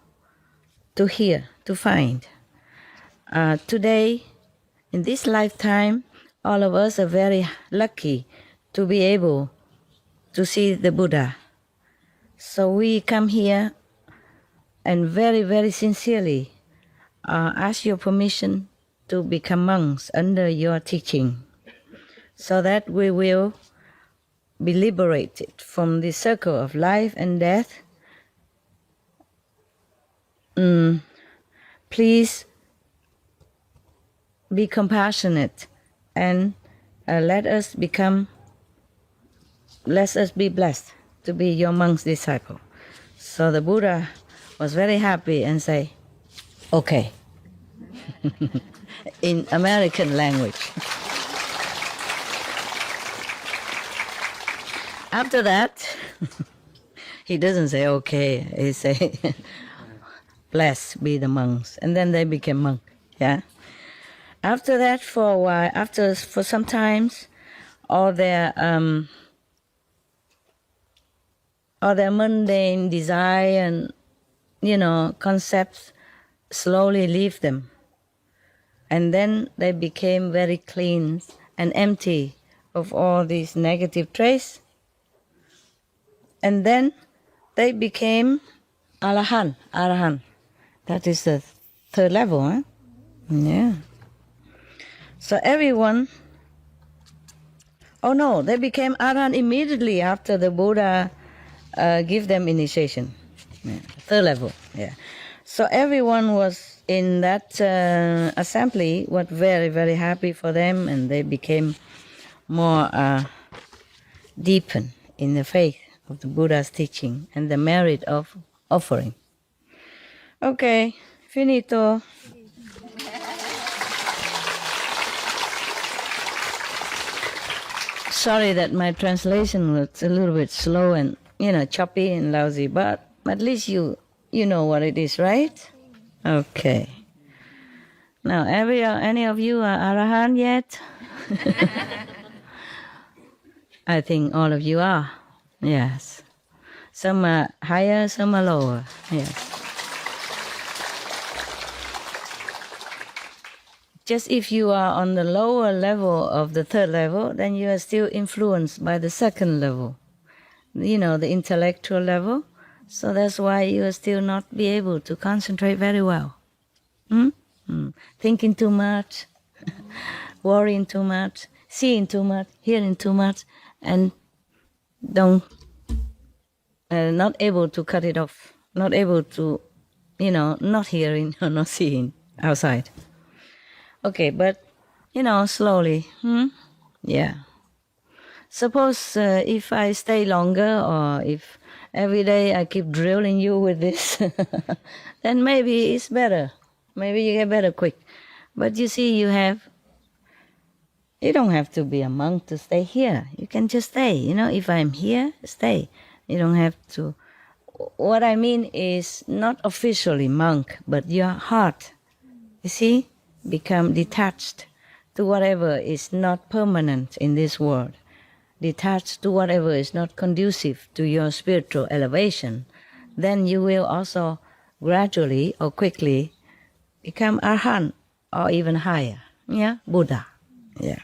hear, to find. Today, in this lifetime, all of us are very lucky to be able to see the Buddha. So we come here and very, very sincerely ask your permission to become monks under your teaching, so that we will be liberated from the circle of life and death. Please be compassionate and let us be blessed to be your monk's disciple. So the Buddha was very happy and say, okay, in American language. After that, he doesn't say okay, he say, blessed be the monks. And then they became monks, yeah. After that, for a while, for some times, all their mundane desire and, concepts slowly leave them. And then they became very clean and empty of all these negative traits. And then they became Arahant. That is the third level, huh? Yeah. So everyone, they became Arahant immediately after the Buddha give them initiation. Yeah. Third level, yeah. So everyone was in that assembly was very, very happy for them, and they became more deepened in the faith of the Buddha's teaching and the merit of offering. Okay, finito. Sorry that my translation was a little bit slow and, choppy and lousy, but at least you know what it is, right? Okay. Now, any of you are Arahant yet? I think all of you are. Yes. Some are higher, some are lower. Yes. Just if you are on the lower level of the third level, then you are still influenced by the second level, the intellectual level. So that's why you will still not be able to concentrate very well. Thinking too much, worrying too much, seeing too much, hearing too much, and not able to cut it off, not able to, not hearing or not seeing outside. Okay, but, slowly. Yeah. Suppose if I stay longer, or if every day I keep drilling you with this, then maybe it's better. Maybe you get better quick. But you see, you don't have to be a monk to stay here. You can just stay. If I'm here, stay. You don't have to. What I mean is not officially monk, but your heart, you see, become detached to whatever is not permanent in this world. Detached to whatever is not conducive to your spiritual elevation, then you will also gradually or quickly become Arahant or even higher. Yeah, Buddha. Yeah.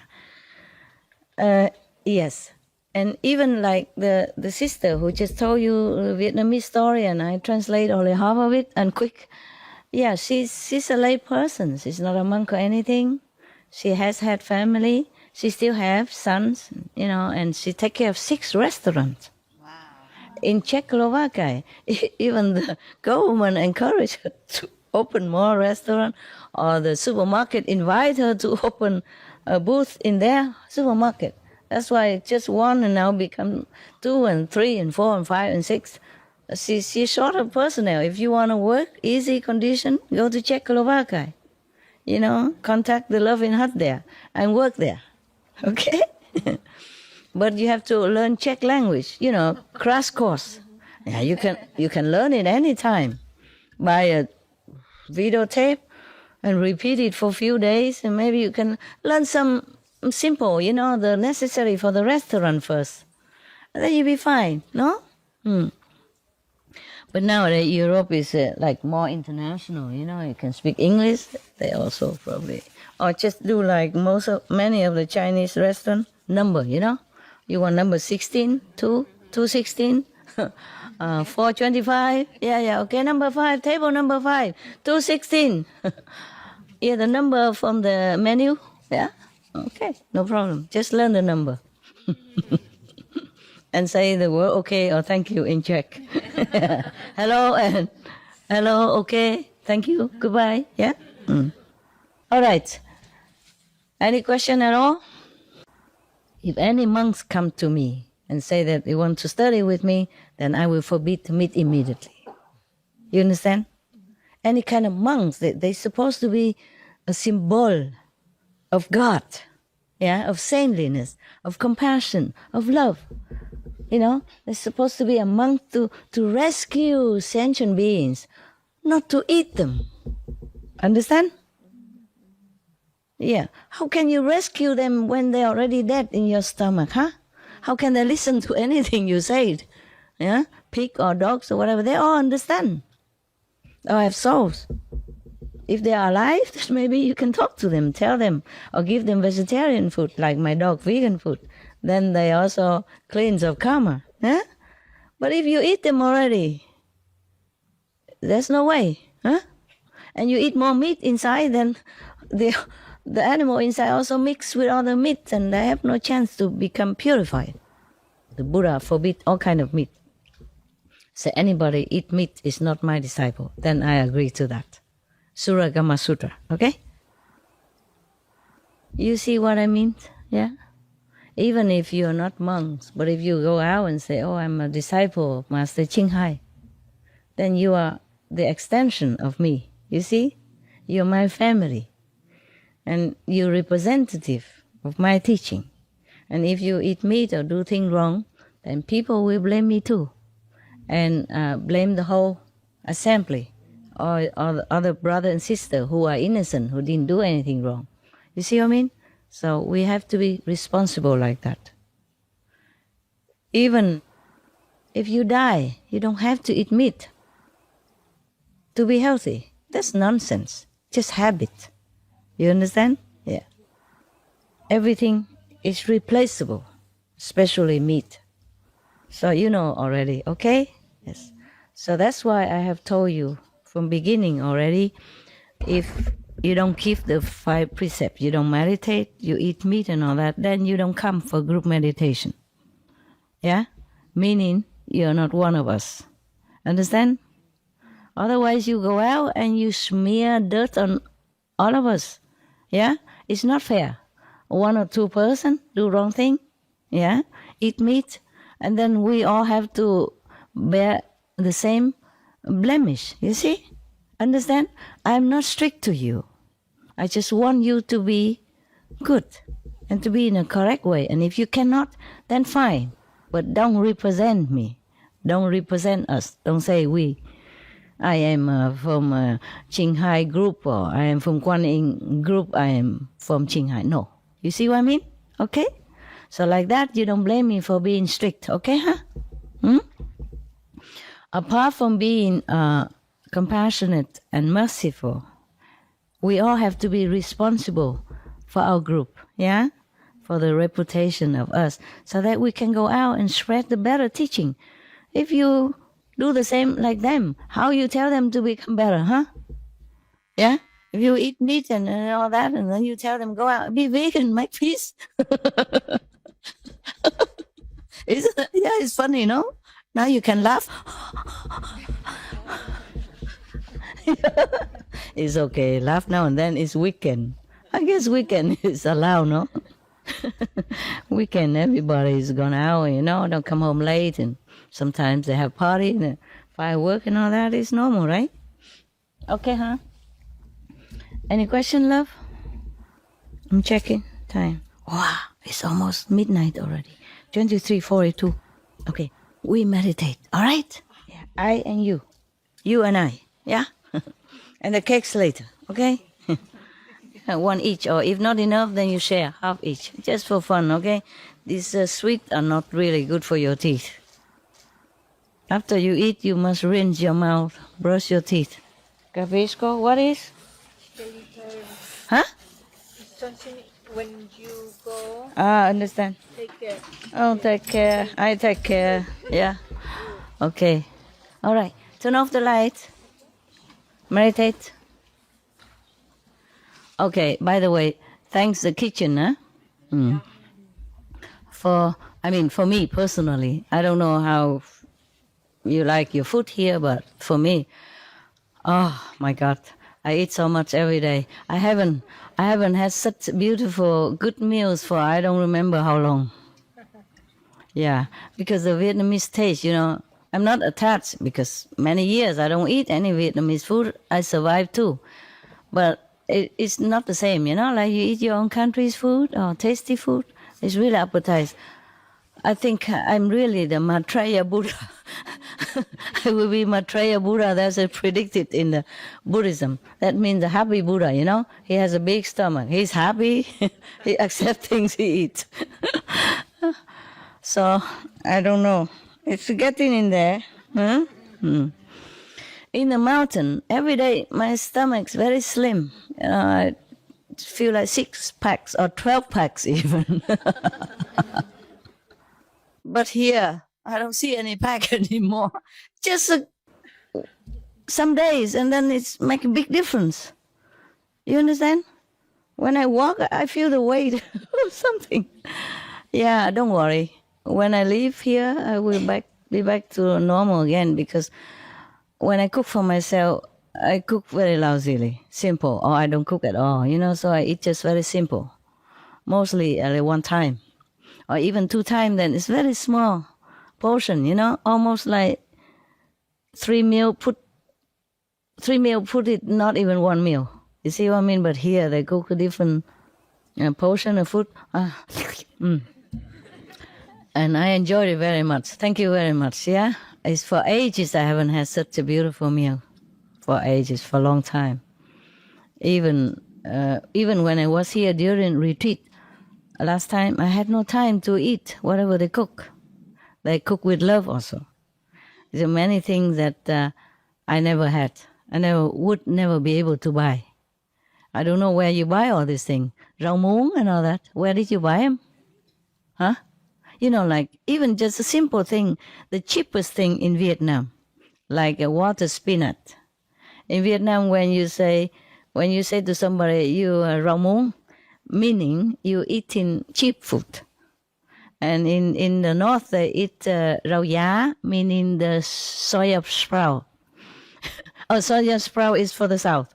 Yes. And even like the sister who just told you the Vietnamese story, and I translate only half of it and quick. Yeah, she's a lay person. She's not a monk or anything. She has had family. She still has sons, and she takes care of 6 restaurants. Wow. In Czechoslovakia. Even the government encouraged her to open more restaurants, or the supermarket invite her to open a booth in their supermarket. That's why just 1 and now become 2 and 3 and 4 and 5 and 6. She's short of personnel. If you want to work, easy condition, go to Czechoslovakia. you know, contact the loving heart there and work there. Okay? But you have to learn Czech language, you know, crash course. Yeah, you can learn it anytime. Buy a videotape and repeat it for a few days, and maybe you can learn some simple, you know, the necessary for the restaurant first. And then you'll be fine, no? But nowadays Europe is like more international, you know, you can speak English, they also probably, or just do like many of the Chinese restaurant number, you know, you want number 16, 216, 425, yeah, okay, number 5, table number 5, 216, yeah, the number from the menu, yeah, okay, no problem, just learn the number. And say the word okay or thank you in Czech. Hello and hello, okay, thank you, goodbye, yeah? All right. Any question at all? If any monks come to me and say that they want to study with me, then I will forbid to meet immediately. You understand? Any kind of monks, they're supposed to be a symbol of God, yeah, of saintliness, of compassion, of love. You know, they're supposed to be a monk to rescue sentient beings, not to eat them. Understand? Yeah. How can you rescue them when they're already dead in your stomach, huh? How can they listen to anything you said? Yeah? Pig or dogs or whatever, they all understand. Or have souls. If they are alive, then maybe you can talk to them, tell them, or give them vegetarian food, like my dog, vegan food. Then they also cleanse of karma. Huh? But if you eat them already, there's no way. Huh? And you eat more meat inside, then the animal inside also mix with other meat, and they have no chance to become purified. The Buddha forbid all kind of meat. Say anybody eat meat is not my disciple. Then I agree to that. Suragama Sutra, okay? You see what I mean? Yeah? Even if you're not monks, but if you go out and say, oh, I'm a disciple of Master Ching Hai, then you are the extension of me. You see? You're my family. And you're representative of my teaching. And if you eat meat or do things wrong, then people will blame me too. And blame the whole assembly or the other brother and sister who are innocent, who didn't do anything wrong. You see what I mean? So we have to be responsible like that. Even if you die, you don't have to eat meat to be healthy. That's nonsense. Just habit. You understand? Yeah. Everything is replaceable, especially meat. So you know already, okay? Yes. So that's why I have told you from beginning already, if you don't keep the 5 precepts, you don't meditate, you eat meat and all that, then you don't come for group meditation. Yeah? Meaning you're not one of us. Understand? Otherwise you go out and you smear dirt on all of us. Yeah? It's not fair. 1 or 2 person do wrong thing. Yeah? Eat meat. And then we all have to bear the same blemish. You see? Understand? I'm not strict to you. I just want you to be good and to be in a correct way. And if you cannot, then fine. But don't represent me. Don't represent us. Don't say we. I am from Ching Hai group, or I am from Kuan Yin group. I am from Ching Hai. No. You see what I mean? Okay? So like that, you don't blame me for being strict. Okay, huh? Apart from being compassionate and merciful, we all have to be responsible for our group, yeah? For the reputation of us, so that we can go out and spread the better teaching. If you do the same like them, how you tell them to become better, huh? Yeah? If you eat meat and all that, and then you tell them, go out, be vegan, make peace. It's funny, no? Now you can laugh. It's okay. Laugh now and then. It's weekend. I guess weekend is allowed, no? Weekend, everybody is gone out, you know, don't come home late, and sometimes they have party and firework and all that is normal, right? Okay, huh? Any question, love? I'm checking time. Wow, it's almost midnight already. 23:42. Okay, we meditate, all right? Yeah, I and you. You and I, yeah? And the cakes later, okay? One each, or if not enough, then you share half each, just for fun, okay? These sweets are not really good for your teeth. After you eat, you must rinse your mouth, brush your teeth. Gavisco, what is? Huh? Something when you go. Ah, understand. Take care. Oh, take care. I take care. Yeah. Okay. All right. Turn off the light. Meditate. Okay. By the way, thanks the kitchen, huh? For me personally, I don't know how you like your food here, but for me, oh my God, I eat so much every day. I haven't had such beautiful, good meals for I don't remember how long. Yeah, because the Vietnamese taste, I'm not attached because many years I don't eat any Vietnamese food. I survive too. But it's not the same, like you eat your own country's food or tasty food. It's really appetizing. I think I'm really the Maitreya Buddha. I will be Maitreya Buddha. That's predicted in the Buddhism. That means the happy Buddha, He has a big stomach. He's happy. He accepts things he eats. So, I don't know. It's getting in there. Huh? In the mountain, every day my stomach's very slim. I feel like 6 packs or 12 packs even. But here, I don't see any pack anymore. Just some days, and then it's make a big difference. You understand? When I walk, I feel the weight of something. Yeah, don't worry. When I leave here, I will be back to normal again, because when I cook for myself, I cook very lousily, simple, or I don't cook at all, so I eat just very simple. Mostly at one time, or even 2 times, then it's very small portion, almost like 3 meal put it, not even 1 meal. You see what I mean? But here they cook a different portion of food. And I enjoyed it very much. Thank you very much. Yeah, it's for ages I haven't had such a beautiful meal. For ages, for a long time. Even when I was here during retreat, last time I had no time to eat whatever they cook. They cook with love also. There are many things that I never had. I would never be able to buy. I don't know where you buy all these things. Rau muống and all that. Where did you buy them? Huh? Like even just a simple thing, the cheapest thing in Vietnam, like a water spinach. In Vietnam, when you say to somebody you are rau muống, meaning you eating cheap food. And in the north, they eat rau giá, meaning the soya sprout. Oh, soya sprout is for the south.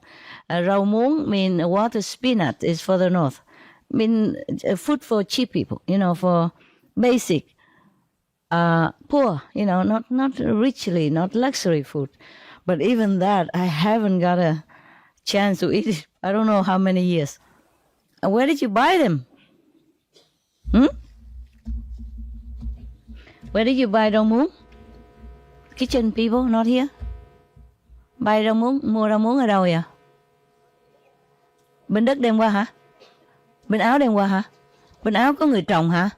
Rau muống mean water spinach is for the north. Mean food for cheap people, for basic, poor, not richly, not luxury food. But even that, I haven't got a chance to eat it. I don't know how many years. And where did you buy them? Where did you buy rau muống? Kitchen people, not here. Buy rau muống, mua rau muống ở đâu vậy? Bên Đức đem qua hả? Bên Áo đem qua hả? Bên Áo có người trồng hả?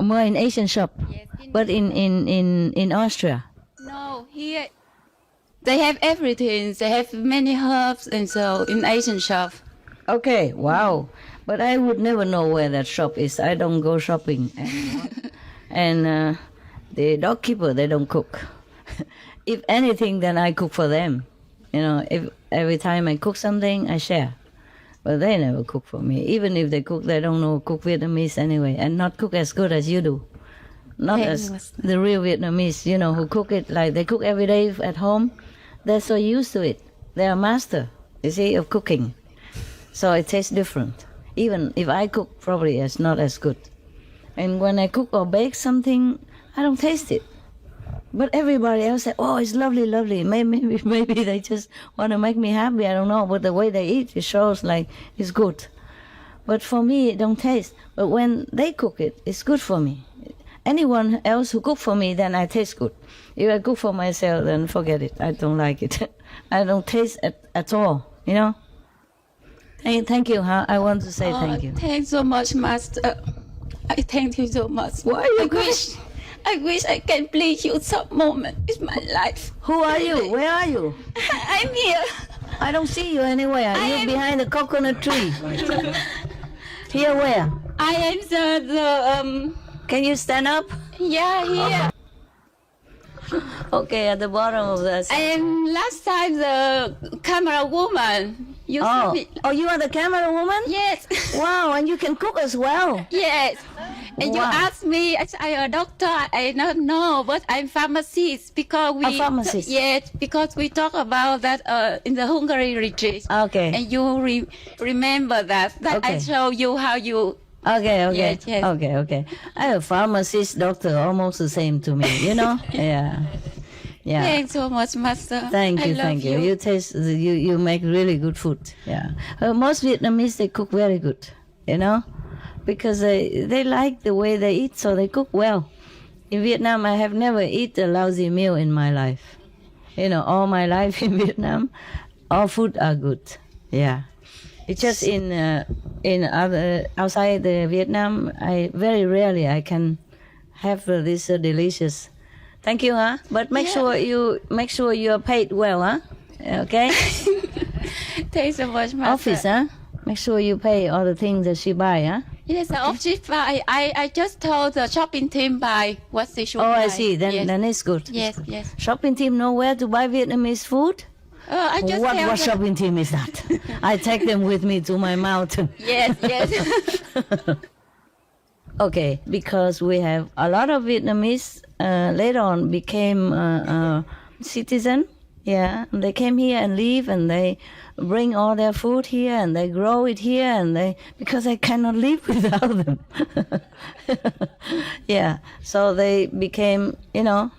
More in Asian shop, yes, but in Austria. No, here they have everything. They have many herbs, and so in Asian shop. Okay, wow. But I would never know where that shop is. I don't go shopping anymore. And the dog keeper, they don't cook. If anything, then I cook for them. If every time I cook something, I share. But they never cook for me. Even if they cook, they don't know cook Vietnamese anyway, and not cook as good as you do. Not as the real Vietnamese, who cook it like they cook every day at home. They're so used to it. They're a master, you see, of cooking. So it tastes different. Even if I cook, probably it's not as good. And when I cook or bake something, I don't taste it. But everybody else said, "Oh, it's lovely, lovely." Maybe they just want to make me happy. I don't know. But the way they eat, it shows like it's good. But for me, it don't taste. But when they cook it, it's good for me. Anyone else who cook for me, then I taste good. If I cook for myself, then forget it. I don't like it. I don't taste it at all. You know. Thank you. Huh? I want to say thank you. Thanks so much, Master. I thank you so much. Why are you crying? I wish I can please you some moment in my life. Who are you? Where are you? I'm here. I don't see you anywhere. You're behind the coconut tree. Here where? I am the Can you stand up? Yeah, here. Okay, at the bottom of the... I am last time the camera woman. You see me. Oh, you are the camera woman? Yes. Wow, and you can cook as well. Yes. And you asked me, I am a doctor. I don't know, but I'm pharmacist because we. A pharmacist. Yes, because we talk about that in the Hungary retreat. Okay. And you remember that Okay. I show you how you. Okay. Yes, yes. Okay. I'm a pharmacist, doctor, almost the same to me, you know? Yeah. Thanks so much, Master. Thank you. You taste, you make really good food. Yeah. Most Vietnamese, they cook very good, you know? Because they like the way they eat, so they cook well. In Vietnam, I have never eaten a lousy meal in my life. You know, all my life in Vietnam, all food are good. Yeah. It's just in other outside the Vietnam, I very rarely I can have this delicious. Thank you, huh? But make sure you are paid well, huh? Okay. Thanks so much, Master. Office, huh? Make sure you pay all the things that she buy, huh? Yes, the office buy. I just told the shopping team buy what they should buy. I see. Then it's good. Yes. Shopping team know where to buy Vietnamese food? I just What shopping team is that? I take them with me to my mountain. Yes. Okay, because we have a lot of Vietnamese later on became citizen. Yeah, and they came here and live, and they bring all their food here, and they grow it here, and because I cannot live without them. Yeah, so they became, you know,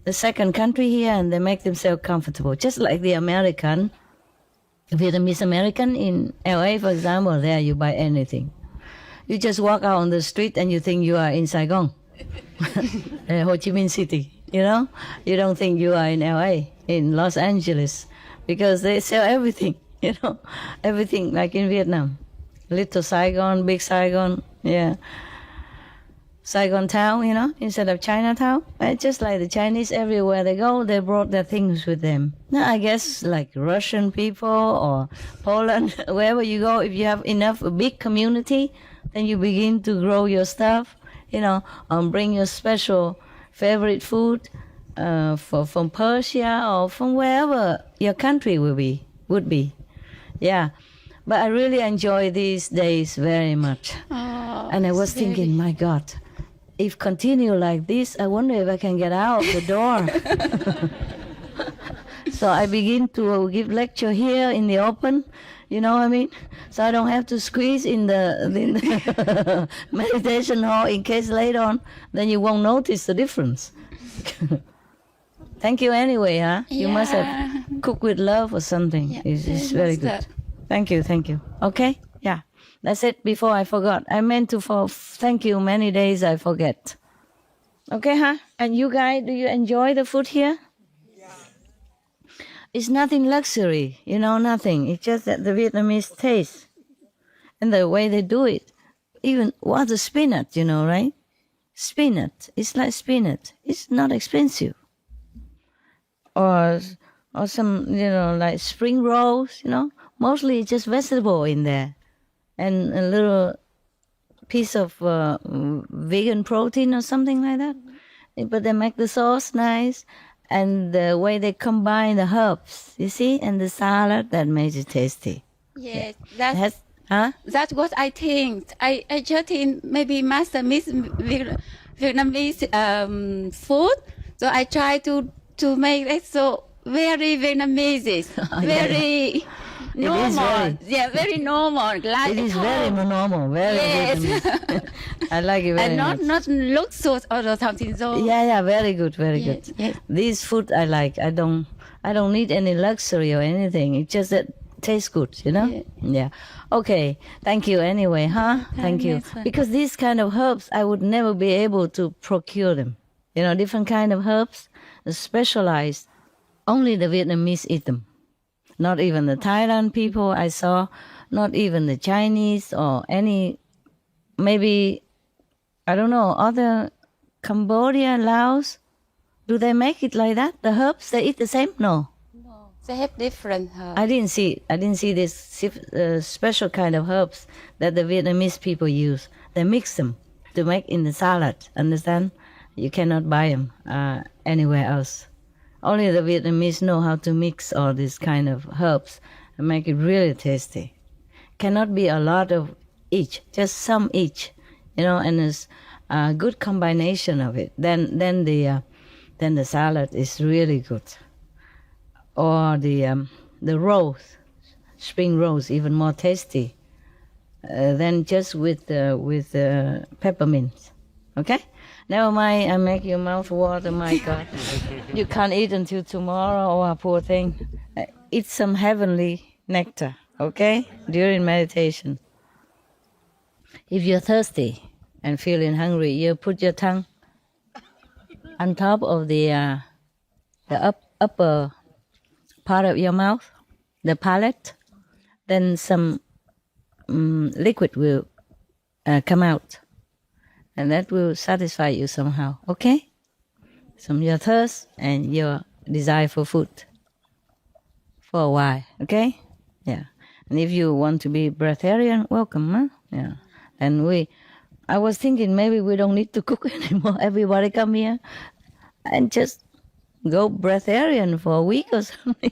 the second country here, and they make themselves comfortable, just like the Vietnamese American in LA, for example. There you buy anything. You just walk out on the street and you think you are in Saigon, Ho Chi Minh City. You know, you don't think you are in LA, in Los Angeles, because they sell everything. You know, everything like in Vietnam, Little Saigon, Big Saigon, yeah. Saigon town, you know, instead of Chinatown. Just like the Chinese, everywhere they go, they brought their things with them. Now, I guess like Russian people or Poland, wherever you go, if you have enough, a big community, then you begin to grow your stuff, you know, bring your special favorite food from Persia or from wherever your country would be. Yeah. But I really enjoy these days very much. And I was thinking, my God, if continue like this, I wonder if I can get out the door. So I begin to give lecture here in the open, you know what I mean? So I don't have to squeeze in the meditation hall in case later on, then you won't notice the difference. Thank you anyway, huh? You must have cooked with love or something. Yeah, it's very good. Thank you. Okay? Yeah. That's it. Before I forgot. I meant to thank you many days I forget. Okay, huh? And you guys, do you enjoy the food here? Yeah. It's nothing luxury, you know, nothing. It's just that the Vietnamese taste and the way they do it. Even the spinach, you know, right? Spinach. It's like spinach. It's not expensive. Or some, you know, like spring rolls, you know. Mostly it's just vegetable in there. And a little piece of vegan protein or something like that. But they make the sauce nice. And the way they combine the herbs, you see, and the salad, that makes it tasty. Yes, that's what I think. I just think maybe Master miss Vietnamese food. So I try to make it so very Vietnamese, very It is very, Yeah, very normal. Like it is very normal, very Vietnamese. I like it very and much. not look so or something so. Yeah, very good, very Yeah, good. yeah. This food I like. I don't need any luxury or anything. It just tastes good, you know? Yeah. Okay. Thank you anyway, huh? Thank you. Yes, Because these kind of herbs, I would never be able to procure them. You know, different kind of herbs, specialized. Only the Vietnamese eat them. Not even the Thailand people I saw, not even the Chinese or any, maybe, I don't know, other Cambodia, Laos. Do they make it like that? The herbs, they eat the same? No. They have different herbs. I didn't see this special kind of herbs that the Vietnamese people use. They mix them to make in the salad. Understand? You cannot buy them anywhere else. Only the Vietnamese know how to mix all these kind of herbs and make it really tasty. Cannot be a lot of each, just some each, you know. And it's a good combination of it. Then the salad is really good. Or the rose, spring rose, even more tasty than just with peppermint. Okay, never mind. I make your mouth water. My God, you can't eat until tomorrow. Oh, poor thing. Eat some heavenly nectar. Okay, during meditation. If you're thirsty and feeling hungry, you put your tongue on top of the upper part of your mouth, the palate, then some liquid will come out, and that will satisfy you somehow. Okay, some your thirst and your desire for food for a while. Okay, yeah. And if you want to be breatharian, welcome, huh? Yeah. And I was thinking maybe we don't need to cook anymore. Everybody come here and just go breatharian for a week or something.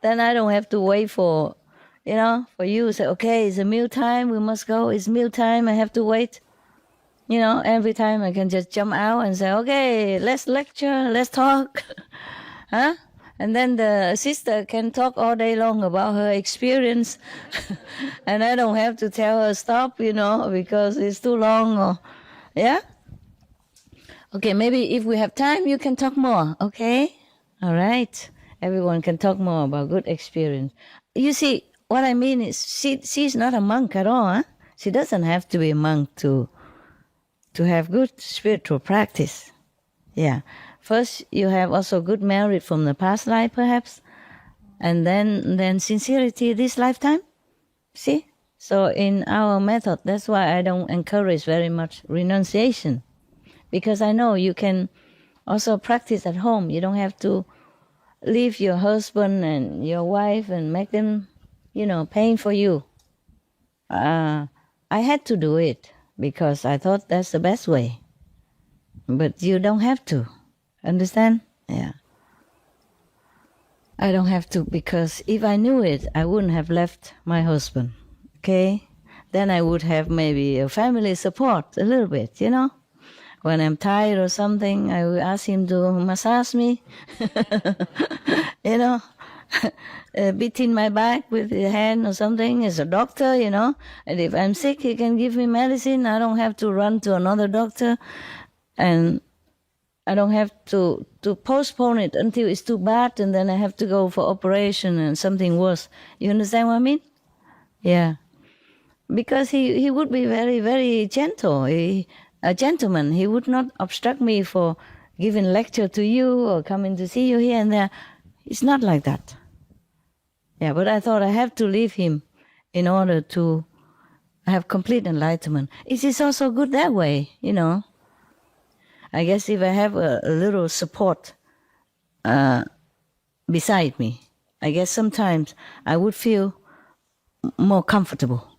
Then I don't have to wait for you to say, okay, it's a meal time, we must go. It's meal time, I have to wait. You know, every time I can just jump out and say, okay, let's lecture, let's talk. Huh? And then the sister can talk all day long about her experience. And I don't have to tell her stop, because it's too long. Yeah? Okay, maybe if we have time, you can talk more, okay? All right. Everyone can talk more about good experience. You see, what I mean is she's not a monk at all. Huh? She doesn't have to be a monk to have good spiritual practice. Yeah. First, you have also good merit from the past life, perhaps. And then sincerity this lifetime. See? So in our method, that's why I don't encourage very much renunciation. Because I know you can also practice at home. You don't have to leave your husband and your wife and make them, paying for you. I had to do it because I thought that's the best way. But you don't have to. Understand? Yeah. I don't have to, because if I knew it, I wouldn't have left my husband. Okay? Then I would have maybe a family support a little bit, When I'm tired or something, I will ask him to massage me, beating my back with his hand or something. He's a doctor, And if I'm sick, he can give me medicine. I don't have to run to another doctor. And I don't have to postpone it until it's too bad, and then I have to go for operation and something worse. You understand what I mean? Yeah. Because he would be very, very gentle. A gentleman. He would not obstruct me for giving lecture to you or coming to see you here and there. It's not like that. Yeah, but I thought I have to leave him in order to have complete enlightenment. It is also good that way, I guess if I have a little support beside me, I guess sometimes I would feel more comfortable.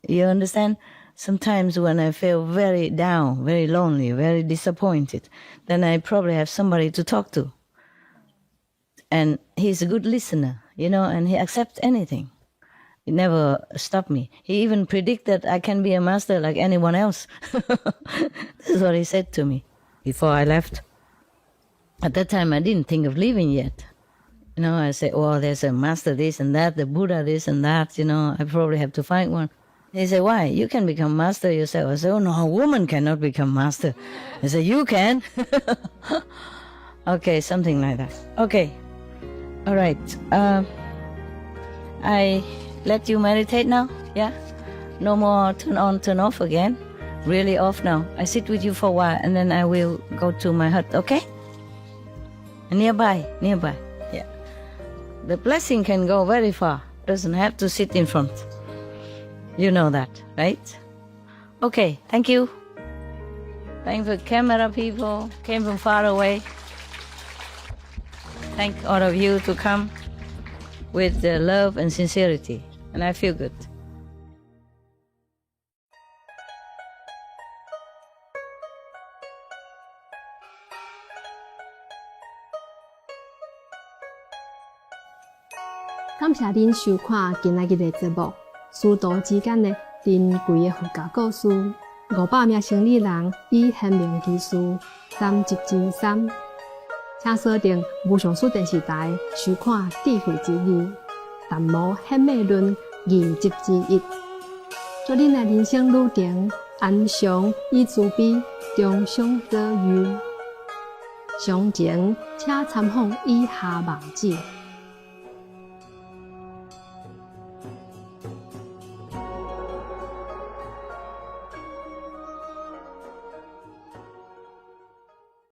You understand? Sometimes when I feel very down, very lonely, very disappointed, then I probably have somebody to talk to. And he's a good listener, and he accepts anything. He never stopped me. He even predicted I can be a master like anyone else. That's what he said to me before I left. At that time, I didn't think of leaving yet. You know, I say, oh, there's a master this and that, the Buddha this and that, you know, I probably have to find one. They say, why? You can become master yourself. I say, oh no, a woman cannot become master. I say, you can. Okay, something like that. Okay, all right. I let you meditate now, yeah? No more turn on, turn off again. Really off now. I sit with you for a while and then I will go to my hut, okay? Nearby, yeah. The blessing can go very far. Doesn't have to sit in front. You know that, right? Okay, thank you. Thank the camera people, came from far away. Thank all of you to come with love and sincerity, and I feel good.感谢您收看今仔日的节目。师徒之间的珍贵的佛教故事，500名生理人以显明技术3集之3，请锁定无上师电视台收看智慧之语，淡无显美论2集之1。祝您的人生旅程安详与慈悲，终享遭遇。详情请参访以下网址。